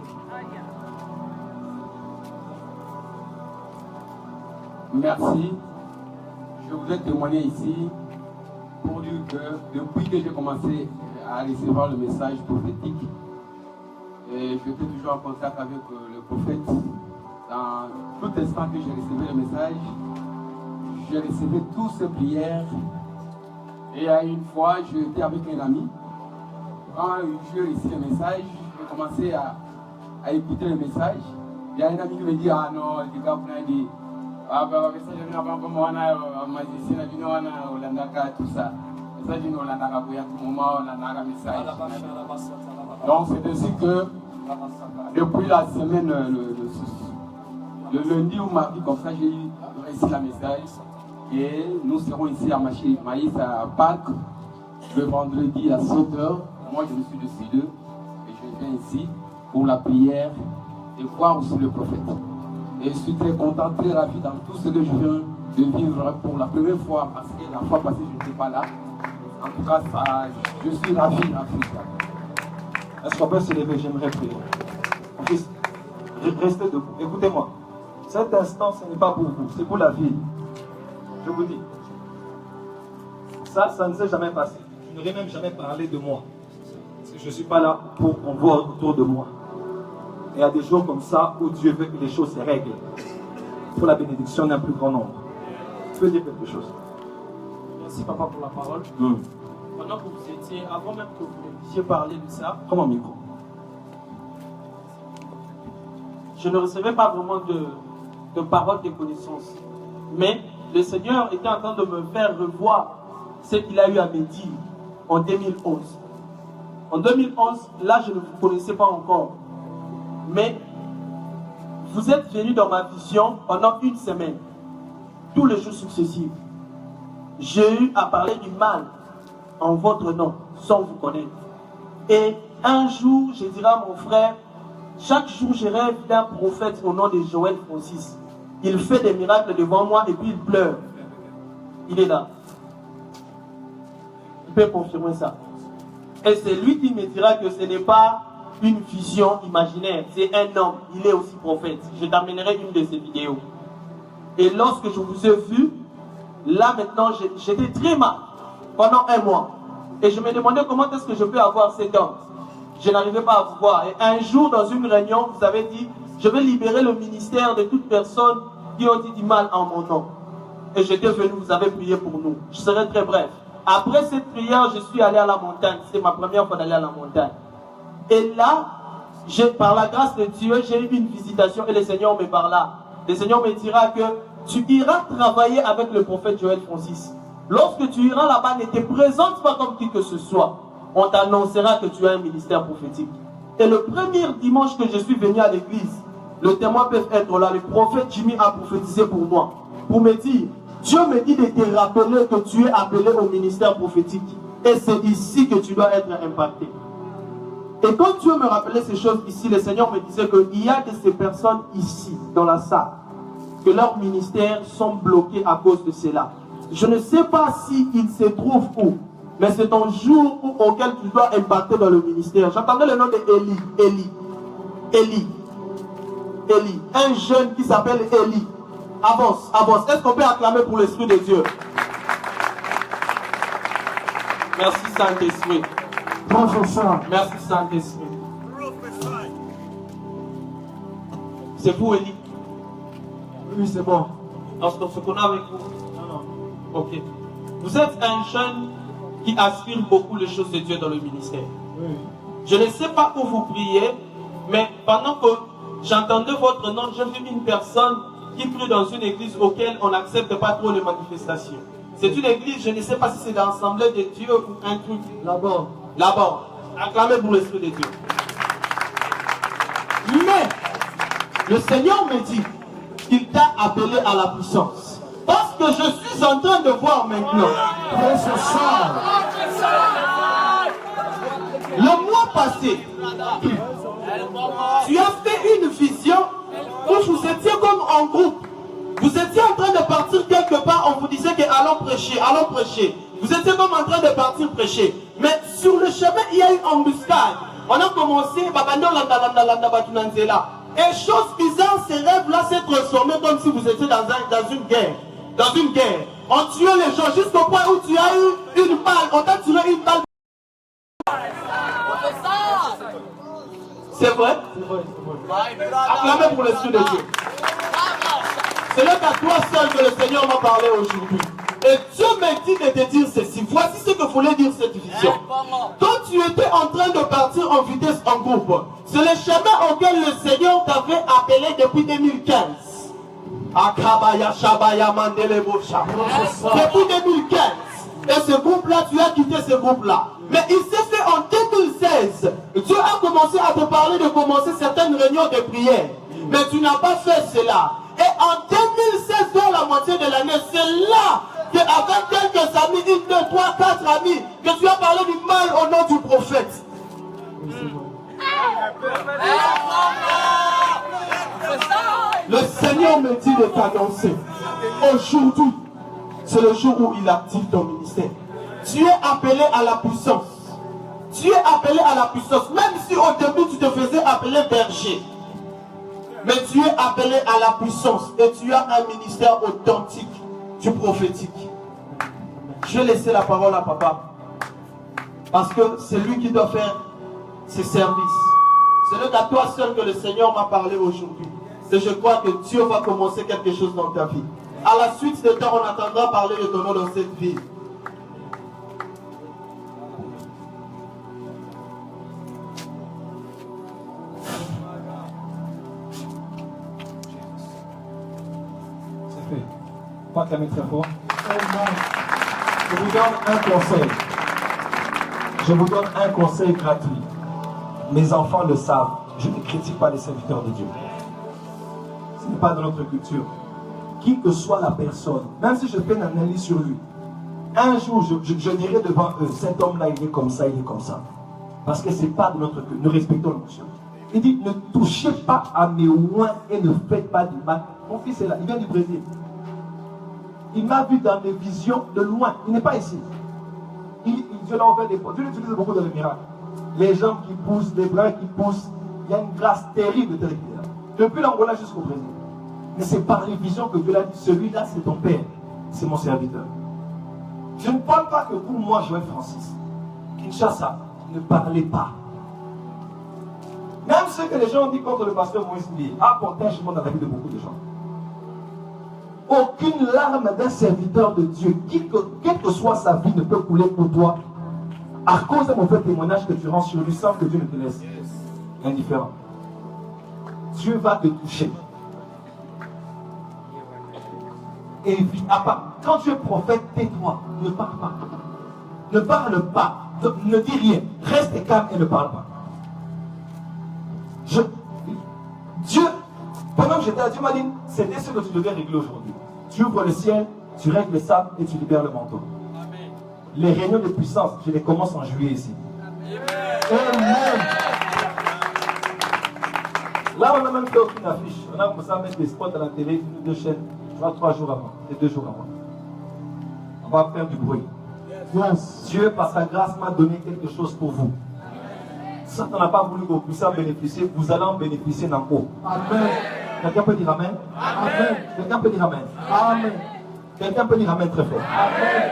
Merci. Je voudrais témoigner ici pour dire que depuis que j'ai commencé à recevoir le message prophétique, et j'étais toujours en contact avec le prophète. Dans tout instant que j'ai reçu le message, j'ai reçu toutes ces prières. Et à une fois, j'étais avec un ami. Quand j'ai reçu le message, j'ai commencé à écouter le message. Il y a un ami qui me dit, ah non, le gars dit, ah bah, le message vient avant comme on a magicien, tout ça. Le message vient à tout moment, on a un message. Donc c'est ainsi que depuis la semaine, le lundi ou mardi, comme ça, j'ai reçu le message. Et nous serons ici à Maïs à Pâques le vendredi à 7h. Moi je me suis décidé et je viens ici pour la prière et voir aussi le prophète. Et je suis très content, très ravi dans tout ce que je viens de vivre pour la première fois parce que la fois passée je n'étais pas là. En tout cas, je suis ravi. Est-ce qu'on peut se lever? J'aimerais prier. Mon fils, restez debout. Écoutez-moi. Cet instant, ce n'est pas pour vous, c'est pour la vie. Je vous dis. Ça ne s'est jamais passé. Je n'aurais même jamais parlé de moi. Parce que je ne suis pas là pour qu'on voit autour de moi. Et il y a des jours comme ça où Dieu veut que les choses se règlent. Pour la bénédiction d'un plus grand nombre. Tu peux dire quelque chose? Merci papa pour la parole. Pendant que vous étiez, avant même que vous puissiez parler de ça, Prends mon micro. je ne recevais pas vraiment de paroles de connaissance. Mais le Seigneur était en train de me faire revoir ce qu'il a eu à me dire en 2011. En 2011, là, je ne vous connaissais pas encore. Mais vous êtes venu dans ma vision pendant 1 semaine, tous les jours successifs. J'ai eu à parler du mal en votre nom, sans vous connaître. Et un jour, je dirai à mon frère, chaque jour, je rêve d'un prophète au nom de Joël Francis. Il fait des miracles devant moi et puis il pleure. Il est là. Il peut confirmer ça. Et c'est lui qui me dira que ce n'est pas une vision imaginaire. C'est un homme. Il est aussi prophète. Je t'amènerai une de ses vidéos. Et lorsque je vous ai vu, là maintenant, j'étais très mal pendant un mois. Et je me demandais comment est-ce que je peux avoir cet homme. Je n'arrivais pas à vous voir. Et un jour, dans une réunion, vous avez dit, je vais libérer le ministère de toute personne qui ont dit du mal en mon nom. Et j'étais venu, vous avez prié pour nous. Je serai très bref. Après cette prière, je suis allé à la montagne. C'est ma première fois d'aller à la montagne. Et là, par la grâce de Dieu, j'ai eu une visitation et le Seigneur me parla. Le Seigneur me dira que tu iras travailler avec le prophète Joël Francis. Lorsque tu iras là-bas, ne te présente pas comme qui que ce soit. On t'annoncera que tu as un ministère prophétique. Et le premier dimanche que je suis venu à l'église, le témoin peut être là. Le prophète Jimmy a prophétisé pour moi. Pour me dire, Dieu me dit de te rappeler que tu es appelé au ministère prophétique. Et c'est ici que tu dois être impacté. Et quand Dieu me rappelait ces choses ici, le Seigneur me disait qu'il y a de ces personnes ici, dans la salle, que leurs ministères sont bloqués à cause de cela. Je ne sais pas s'ils se trouvent où, mais c'est un jour auquel tu dois impacter dans le ministère. J'entendais le nom de Élie. Un jeune qui s'appelle Élie. Avance. Est-ce qu'on peut acclamer pour l'Esprit de Dieu? Merci Saint-Esprit. Professeur. Merci Saint-Esprit. C'est vous, Élie? Oui, c'est bon. On se connaît avec vous? Non. Ok. Vous êtes un jeune qui aspire beaucoup les choses de Dieu dans le ministère. Oui. Je ne sais pas où vous priez, mais pendant que j'entendais votre nom, j'ai vu une personne qui prie dans une église auquel on n'accepte pas trop les manifestations. C'est une église, je ne sais pas si c'est l'Assemblée de Dieu ou un truc. Là-bas. Acclamez pour l'Esprit de Dieu. Mais, le Seigneur me dit qu'il t'a appelé à la puissance. Parce que je suis en train de voir maintenant. Le mois passé, tu as fait une vision où vous étiez comme en groupe. Vous étiez en train de partir quelque part, on vous disait que allons prêcher. Vous étiez comme en train de partir prêcher. Mais sur le chemin, il y a eu une embuscade. On a commencé, et chose bizarre, ces rêves-là s'est transformé comme si vous étiez dans une guerre. On tuait les gens jusqu'au point où tu as eu une balle. On t'a tiré une balle. C'est vrai? Acclamez pour l'Esprit de Dieu. Ce n'est qu'à toi seul que le Seigneur m'a parlé aujourd'hui. Et Dieu m'a dit de te dire ceci. Voici ce que voulait dire cette vision. Quand tu étais en train de partir en vitesse en groupe, c'est le chemin auquel le Seigneur t'avait appelé depuis 2015. Depuis 2015. Et ce groupe-là, tu as quitté ce groupe-là. Mais il s'est fait en 2016. Dieu a commencé à te parler de commencer certaines réunions de prière. Mais tu n'as pas fait cela. Et en 2016, dans la moitié de l'année, c'est là qu'avec quelques amis, 1, 2, 3, 4 amis, que tu as parlé du mal au nom du prophète. Le Seigneur me dit de t'annoncer. Aujourd'hui, c'est le jour où il active ton ministère. Tu es appelé à la puissance. Tu es appelé à la puissance. Même si au début tu te faisais appeler berger. Mais tu es appelé à la puissance. Et tu as un ministère authentique du prophétique. Je vais laisser la parole à papa. Parce que c'est lui qui doit faire ses services. Ce n'est qu'à toi seul que le Seigneur m'a parlé aujourd'hui. Et je crois que Dieu va commencer quelque chose dans ta vie. À la suite de temps, on attendra parler de ton nom dans cette vie. C'est fait. Pas acclamer très fort. Je vous donne un conseil. Je vous donne un conseil gratuit. Mes enfants le savent. Je ne critique pas les serviteurs de Dieu. Ce n'est pas dans notre culture. Qui que soit la personne, même si je fais une analyse sur lui, un jour je dirai devant eux, cet homme-là il est comme ça, il est comme ça. Parce que ce n'est pas de notre culture. Nous respectons le monsieur. Il dit, ne touchez pas à mes oins et ne faites pas du mal. Mon fils est là, il vient du Brésil. Il m'a vu dans des visions de loin. Il n'est pas ici. Dieu l'a offert des portes. Dieu utilise beaucoup de miracles. Les jambes qui poussent, les bras qui poussent. Il y a une grâce terrible de telle. Depuis l'Angola jusqu'au Brésil. Mais c'est par les visions que Dieu l'a dit, celui-là c'est ton père, c'est mon serviteur. Je ne parle pas que pour moi, Joël Francis. Kinshasa, ne parlez pas. Même ce que les gens ont dit contre le pasteur Moïse Lee a apporté un changement dans la vie de beaucoup de gens. Aucune larme d'un serviteur de Dieu, quelle que soit sa vie, ne peut couler pour toi à cause d'un mauvais témoignage que tu rends sur lui sans que Dieu ne te laisse indifférent. Dieu va te toucher. Et quand tu es prophète, tais-toi, ne parle pas. Ne parle pas, ne dis rien. Reste calme et ne parle pas. Dieu, pendant que j'étais à Dieu m'a dit, c'était ce que tu devais régler aujourd'hui. Tu ouvres le ciel, tu règles ça et tu libères le manteau. Amen. Les réunions de puissance, je les commence en juillet ici. Amen. Là, on n'a même fait aucune affiche. On a commencé à mettre des spots à la télé, une ou deux chaînes, 3 jours avant, et 2 jours avant. On va faire du bruit. Yes. Dieu, par sa grâce, m'a donné quelque chose pour vous. Ça, on n'a pas voulu que vous puissiez en bénéficier, vous allez en bénéficier dans haut. Amen. Quelqu'un peut dire Amen? Amen. Quelqu'un peut dire Amen? Amen. Quelqu'un peut dire Amen très fort? Amen.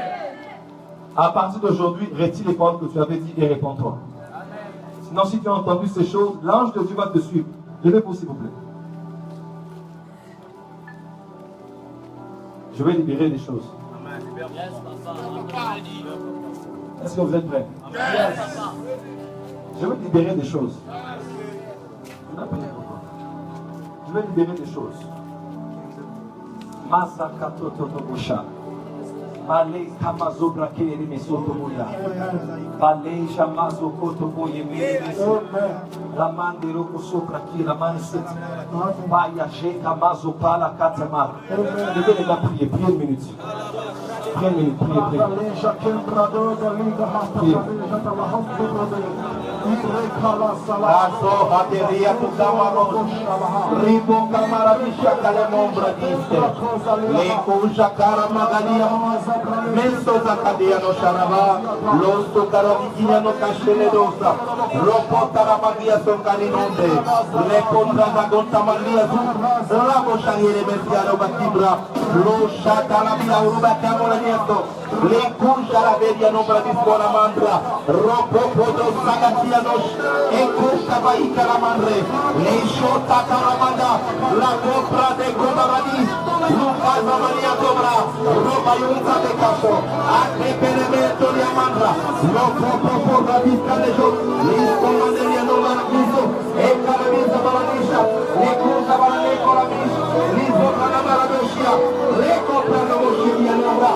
À partir d'aujourd'hui, retire les paroles que tu avais dit et réponds-toi. Sinon, si tu as entendu ces choses, l'ange de Dieu va te suivre. Levez-vous, s'il vous plaît. Je vais libérer des choses. Est-ce que vous êtes prêts? Yes. Je vais libérer des choses. Je vais libérer des choses. Masakatototobusha. Malay Kamazobra Keri Mesotomoya. Balay Shamazo Kotoboye Meso. Lamandero Sopra Ki Lamanset. Baya Sheka Mazo Pala Katama. Levez les gars, priez, priez une minute. Priez une minute, priez, priez. Aso Haderia Tukamaros. Ribo Kamarabisha Kalemombra Diste. Leko Jakara Magalia. Meso Zakadia no Sharaba. Losto Karavigia no Kasheledosa. Ropo Taramagia Sonkarinonde. Lekonda Zagonta Malia. Rabo Shangere Messiano Batibra. Lo Shatalabia Uruba Camola Nieto. Lekun Sharaberia no Bradiscona Mandra. Ropo Podo Zagatia no Ekusta Baika la Mandre. Leisho Takaramanda. La Copra de Godarani. Lucas Maria Dobra. Roba Yunza de Caso. Ate Peremeto de Amandra. Ropo Popo Radisca de Jo. Listo Manderia no Maraquizo. Ecarabisa Balanisha. Lekusa Balanecola Mish. Listo Canamara Doshia. Recopra no Moshia Nora.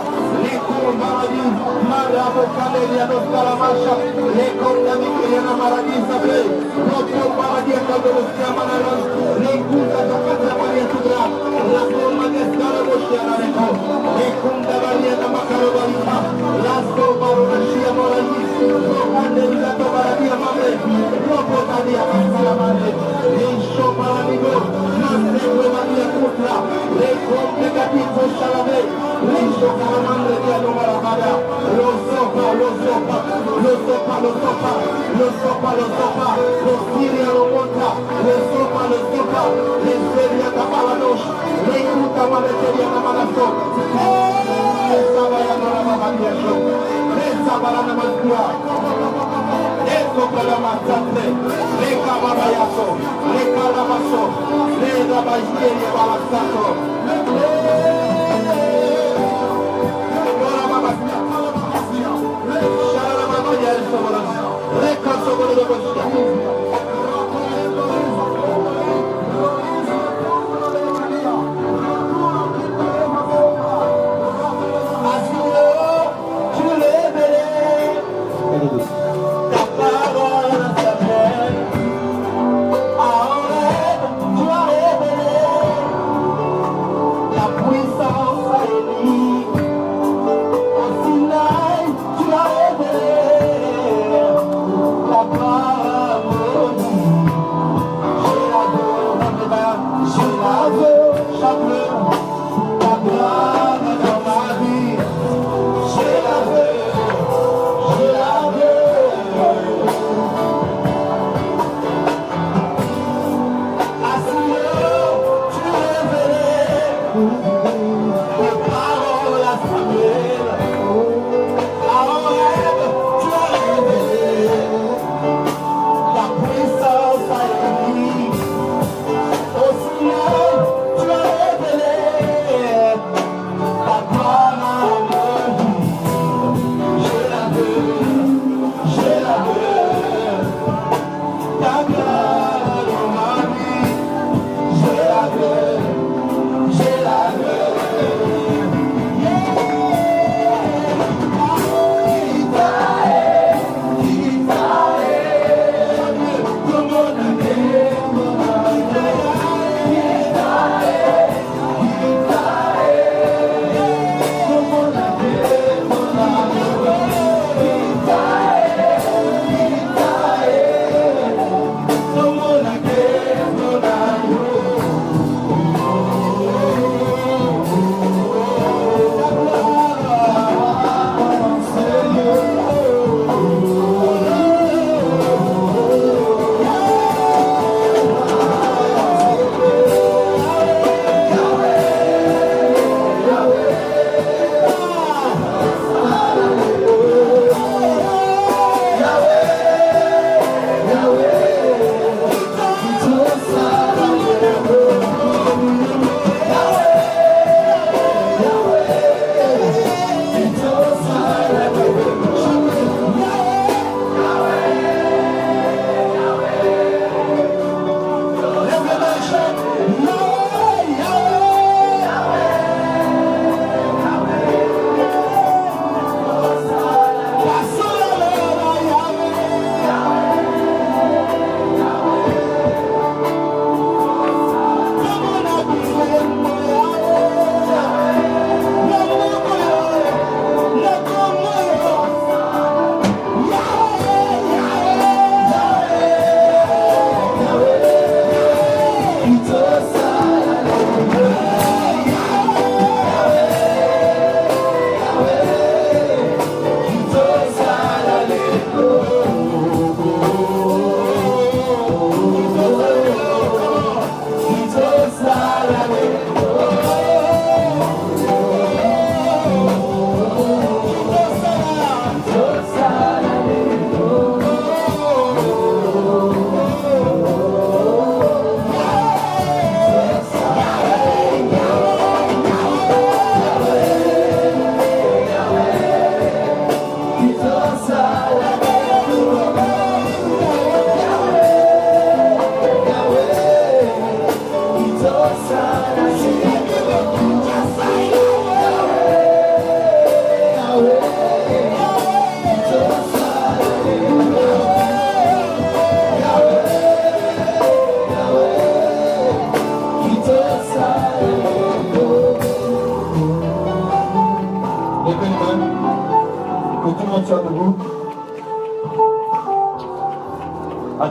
Maradis, Marabo Caleria no Calamasha, le conta mi querida Maradis Abre, Ropo Paradia Caldosia Manaras, le Cusa Tacata Maria Tudra, la forma de Scarabosia Nareco, le Cunda Valia Macaro Valima, la Sopa Rosia Moranis, Rocanderia Tobaradia Mame, Ropo Tadia Casalamane, le Shoparanigo, Nasego Maria Cutra, le Conte Catizzo Shalave, le Shocaramandre di Anomaramada, lo sopa, lo Siria lo monta, lo sopa, le Seria Tapalanos, le Cuta Maleteria Namalaso, le Sabayana Ramadiasho, le Sabarana Masua, le Sopalamazate, le Cabarayaso, le Calamaso, le Rabajeria Balasato, La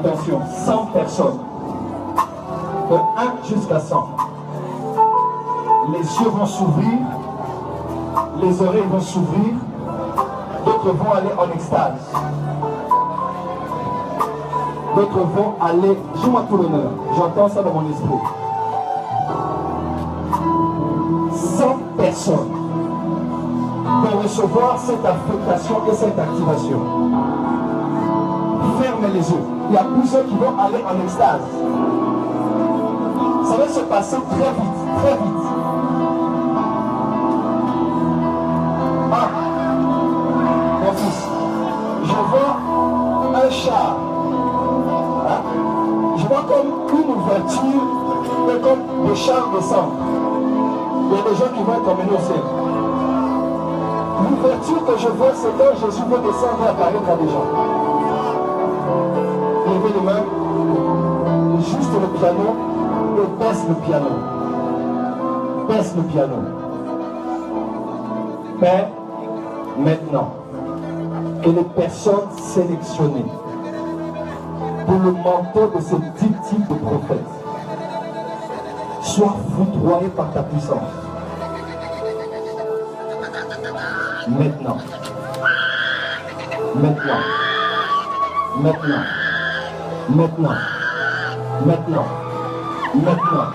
Attention, 100 personnes. De 1 jusqu'à 100. Les yeux vont s'ouvrir, les oreilles vont s'ouvrir, d'autres vont aller en extase. D'autres vont aller, joue-moi tout l'honneur, j'entends ça dans mon esprit. 100 personnes vont recevoir cette affectation et cette activation. Fermez les yeux. Il y a plusieurs qui vont aller en extase. Ça va se passer très vite, très vite. Ah, mon fils, je vois un char. Hein? Je vois comme une ouverture, mais comme des chars descendent. Il y a des gens qui vont être emmenés au ciel. L'ouverture que je vois, c'est quand Jésus veut descendre et apparaître à des gens. Levez les mains, juste le piano, et baisse le piano. Baisse le piano. Père, maintenant, que les personnes sélectionnées pour le manteau de ce type de prophète soient foudroyées par ta puissance. Maintenant. Maintenant. Maintenant. Maintenant. Maintenant. Maintenant. Maintenant.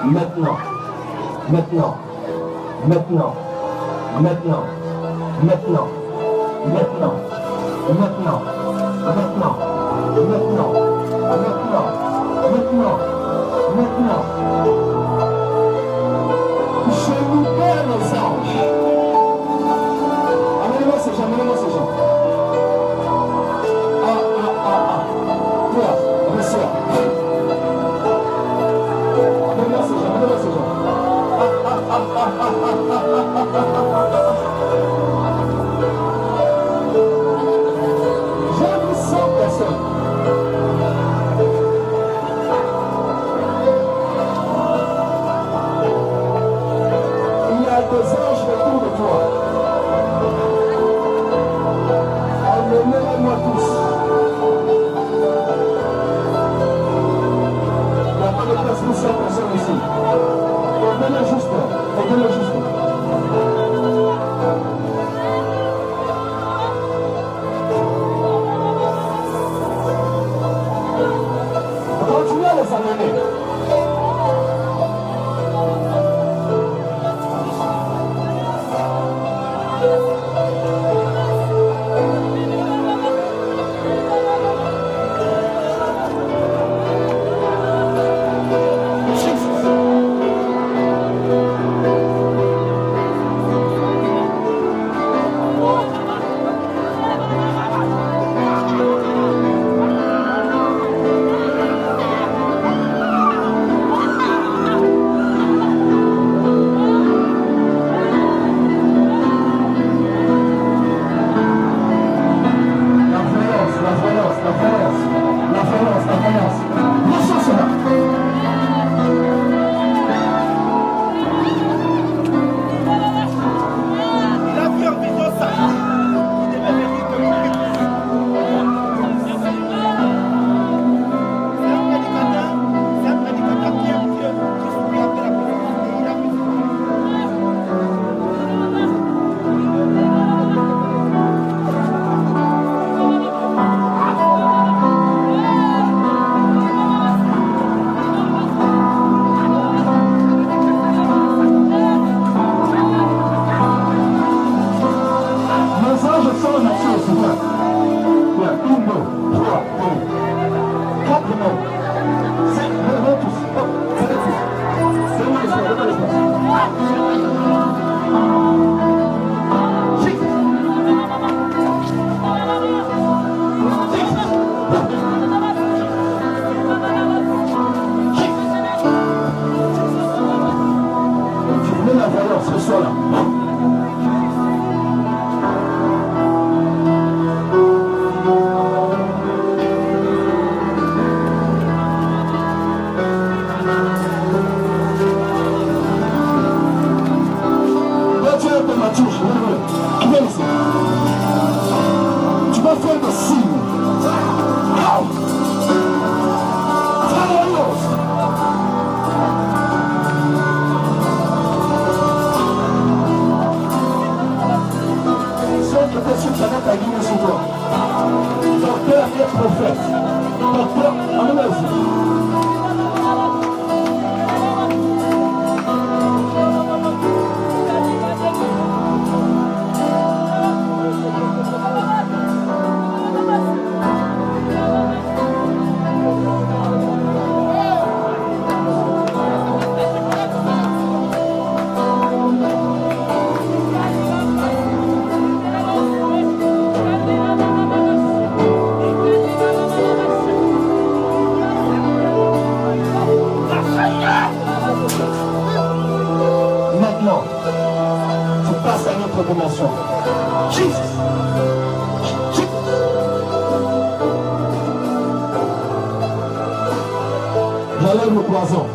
Maintenant. Maintenant. Maintenant. Maintenant. Maintenant. Maintenant. Maintenant. Maintenant. Maintenant. Maintenant. Maintenant. Je libère les anges. Amenez-moi ces gens, amenez-moi ces gens. Toi, reçois. Amenez-moi ces gens, amenez-moi ces gens. J'ai vu 100 personnes. Il y a des anges autour de toi. Emmenez-moi tous. Il n'y a pas de place pour 100 personnes ici. Aidez-le juste. Aidez-le juste. Continuez à les amener. Tu vas faire des signes. Maintenant, tu passes à une autre dimension. Jesus. J'enlève le poison.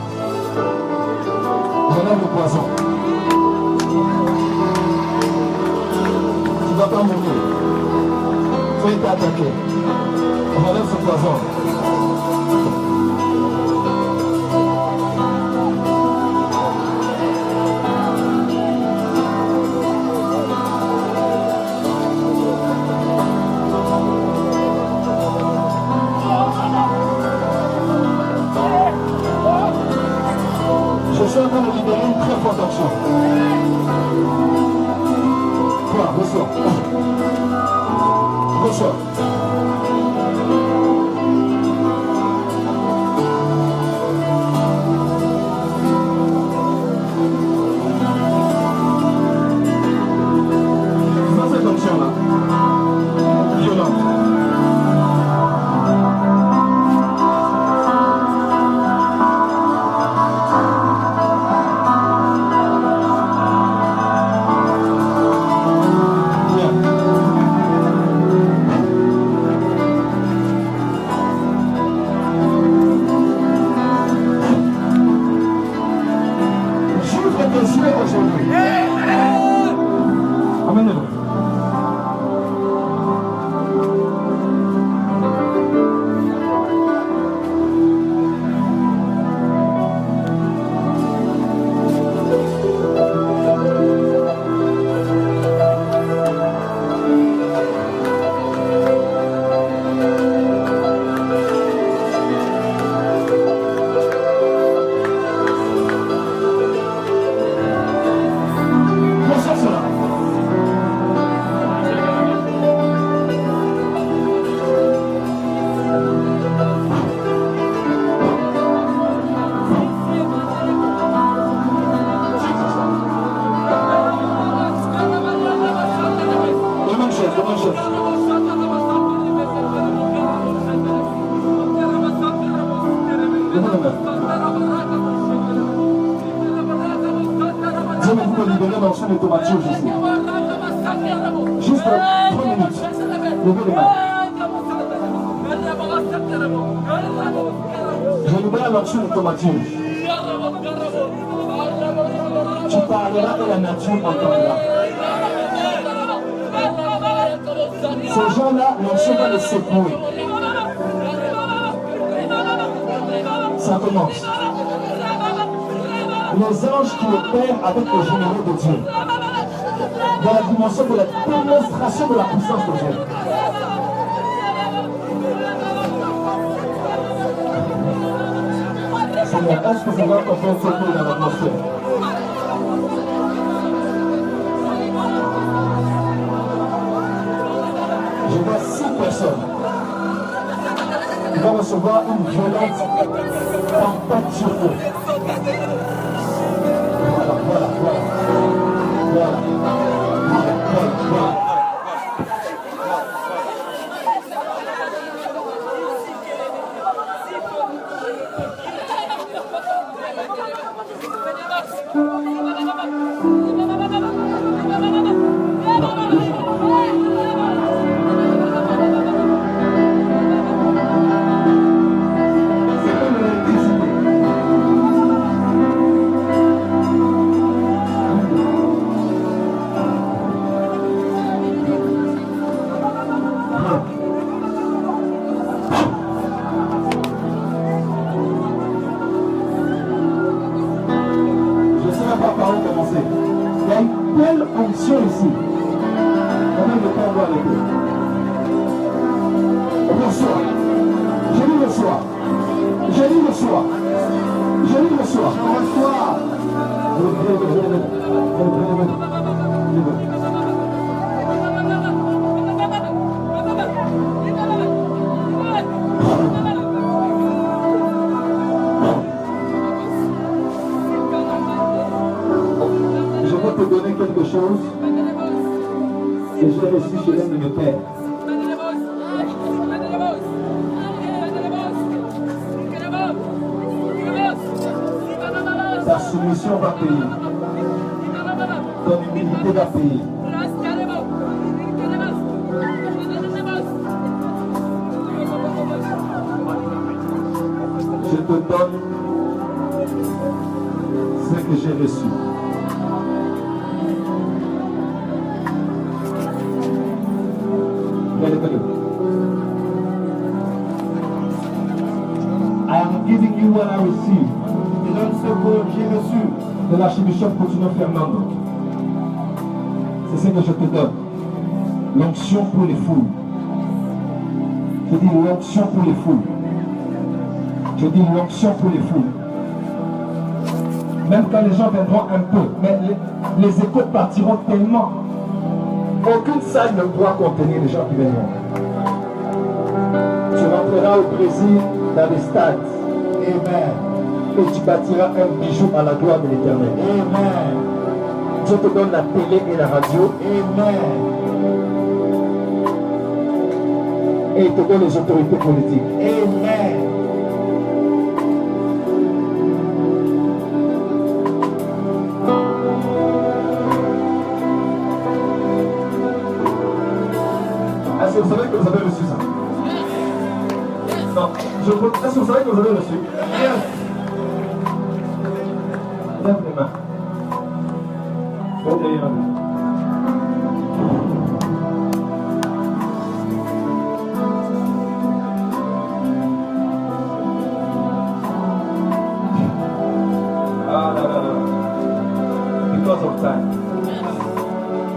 J'enlève le poison. Tu ne vas pas mourir. Tu as été attaqué. J'enlève ce poison. Je suis en train de libérer une très forte action. Toi, reçois. Reçois. Dans cette action-là, violente. Amenez-le. Reçois cela. Demande chef, demande chef. Dieu me dit de libérer l'onction de Tomatio ici. Juste 3 minutes. Levez les mains. Je libère l'onction de Tomatio. Tu parleras et la nature entendra. Ces gens-là, l'onction va les secouer. Ça commence. Les anges qui opèrent avec les généraux de Dieu. Dans la dimension de la démonstration de la puissance de Dieu. Seigneur, est-ce que ça va encore faire secouer dans l'atmosphère? Je vois 6 personnes qui vont recevoir une violente tempête sur eux. Voilà. Quelle onction ici? Combien de temps on doit avec eux? Reçois. Je dis reçois. chose que j'ai reçu chez l'un de mes pères. Ta soumission va payer. Ton humilité va payer. Je te donne ce que j'ai reçu. I am giving you what I received. Je donne ce que j'ai reçu de l'archibishop Coutinho Fernando. C'est ce que je te donne. L'onction pour les foules. Je dis l'onction pour les foules. Je dis l'onction pour les foules. Même quand les gens viendront un peu, mais les échos partiront tellement. Aucune salle ne pourra contenir les gens qui viendront. Tu rentreras au Brésil dans les stades. Amen. Et tu bâtiras un bijou à la gloire de l'Éternel. Amen. Dieu te donne la télé et la radio. Amen. Et il te donne les autorités politiques. Amen. Est-ce que vous savez que vous avez reçu ça? Non. Est-ce que vous savez que vous avez reçu? Yes. Lève les mains. Fais derrière nous. Ah là là là. Because of time.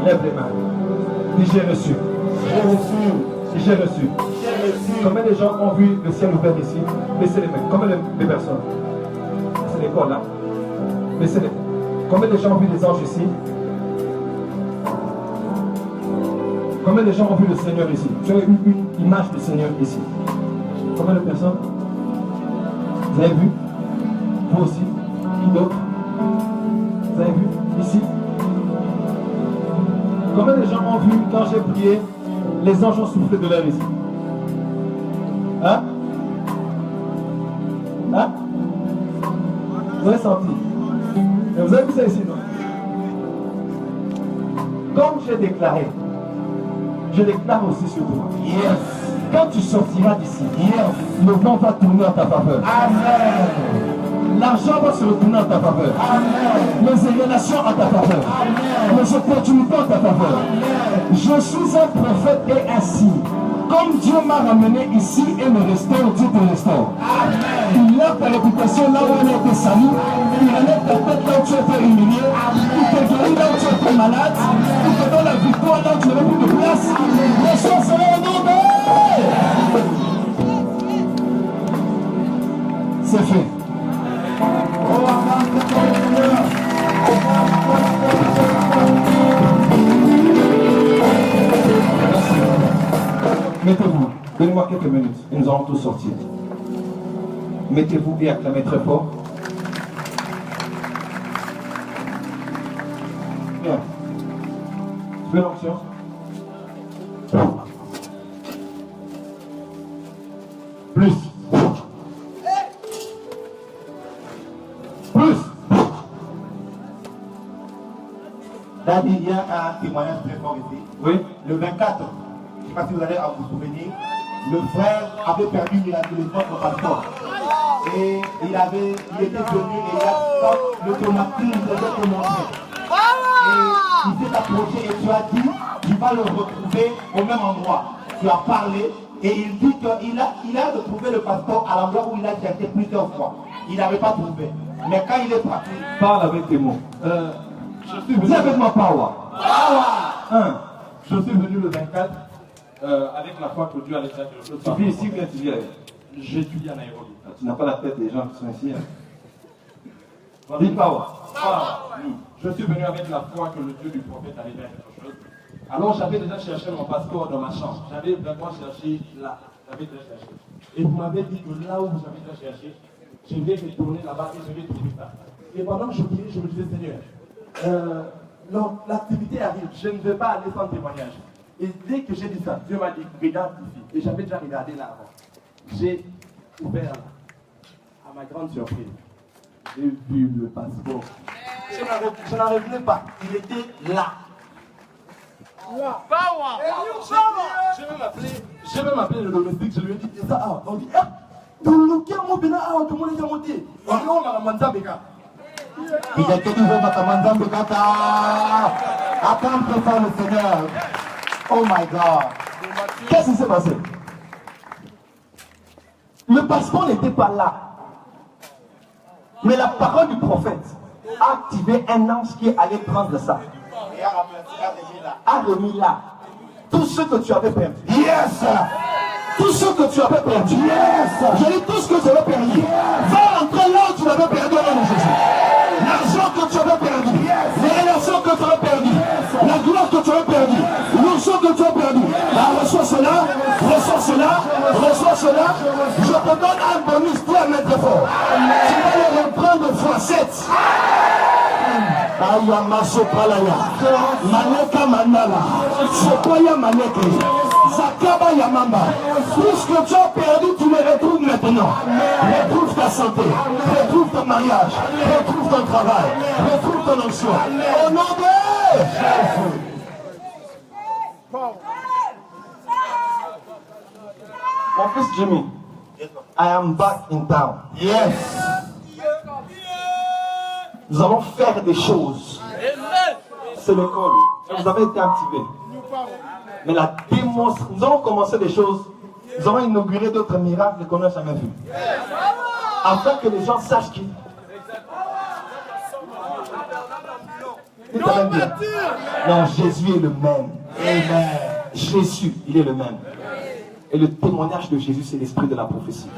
Lève les mains. Dis j'ai reçu. J'ai reçu. J'ai reçu. Combien de gens ont vu le ciel ouvert ici? Baissez les mains. Combien de personnes? C'est l'école là. Baissez les mains. Combien de gens ont vu les anges ici? Combien de gens ont vu le Seigneur ici? Tu as eu une image du Seigneur ici. Combien de personnes? Vous avez vu? Vous aussi? Qui d'autre? Vous avez vu? Ici? Combien de gens ont vu quand j'ai prié, les anges ont soufflé de l'air ici? Hein? Hein? Vous avez senti? Et vous avez vu ça ici, non? Comme j'ai déclaré, je déclare aussi sur toi. Yes. Quand tu sortiras d'ici, yes, le vent va tourner en ta faveur. Amen. L'argent va se retourner en ta faveur. Amen. Les élévations en ta faveur. Amen. Les opportunités en ta faveur. Amen. Je suis un prophète et un signe. Comme Dieu m'a ramené ici et me restaure, Dieu te restaure. Amen. Il lève ta réputation là où elle a été salie. Il enlève ta tête là où tu as été humilié. Il te guérit là où tu as été malade. Il te donne la victoire là où tu n'avais plus de place. Les choses seront inondées. C'est fait. Mettez-vous, donnez-moi quelques minutes et nous allons tous sortir. Mettez-vous et acclamez très fort. Bien. Tu veux l'onction? Plus. Plus. Daddy, il y a un témoignage très fort ici. Oui. Le 24, je ne sais pas si vous allez vous souvenir, le frère avait perdu miraculeusement son passeport. Et il était venu et il a le tomatis, il devait te montrer. Et il s'est approché et tu as dit, tu vas le retrouver au même endroit. Tu as parlé et il dit qu'il a retrouvé le passeport à l'endroit où il a cherché plusieurs fois. Il n'avait pas trouvé. Mais quand il est parti, parle avec tes mots. Je suis venu avec ma power. Je suis venu le 24 avec la foi que Dieu allait faire quelque chose. Tu vis ici ou bien tu vis ailleurs? J'étudie à Nairobi. Tu n'as pas la tête des gens qui sont ici. Dis power. Je suis venu avec la foi que le Dieu du prophète allait faire quelque chose. Alors j'avais déjà cherché mon passeport dans ma chambre. J'avais vraiment cherché là. J'avais déjà cherché. Et vous m'avez dit que là où vous avez déjà cherché, je vais retourner là-bas et je vais trouver ça. Et pendant que je priais, je me disais, Seigneur, l'activité arrive, je ne vais pas aller sans témoignage. Et dès que j'ai dit ça, Dieu m'a dit, regarde ici. Et j'avais déjà regardé là avant. J'ai ouvert là. À ma grande surprise, j'ai vu le passeport. Je n'en revenais pas. Il était là. J'ai même appelé le domestique, je lui ai dit, et ça, on dit, il a été dit, attends que ça le Seigneur. Oh my God. Qu'est-ce qui s'est passé? Le passeport n'était pas là. Mais la parole du prophète a activé un ange qui allait prendre ça. A remis là. Tout ce que tu avais perdu. Yes! Tout ce que tu avais perdu. Yes! Je dis tout ce que tu avais perdu. Va entrer là où tu l'avais perdu au nom de Jésus. L'argent que tu avais perdu. Les relations que tu avais perdu. La gloire que tu avais perdu. L'argent que tu as perdu. Reçois cela. Reçois cela. Reçois cela. Je te donne un bonus pour la mettre fort. Tu vas le reprendre fois 7. Ayama Sopalaya, Maneka Manala, Sokoya Maneke, Zakaba Yamamba. Tout ce que tu as perdu, tu le retrouves maintenant. Retrouve ta santé, retrouve ton mariage, retrouve ton travail, retrouve ton onction. Au nom de Jésus. Mon fils Jimmy, I am back in town. Yes. Nous allons faire des choses. C'est l'école. Vous avez été activés. Mais la démonstration, nous allons commencer des choses. Nous allons inaugurer d'autres miracles qu'on n'a jamais vus. Afin que les gens sachent qui. Non, Jésus est le même. Amen. Jésus, il est le même. Et le témoignage de Jésus, c'est l'esprit de la prophétie.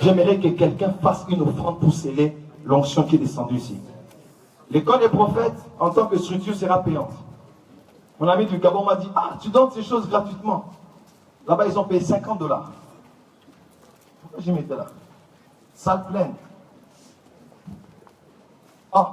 J'aimerais que quelqu'un fasse une offrande pour sceller l'onction qui est descendue ici. L'école des prophètes, en tant que structure, sera payante. Mon ami du Gabon m'a dit, ah, tu donnes ces choses gratuitement. Là-bas, ils ont payé $50. Pourquoi j'y mettais là? Salle pleine. Ah,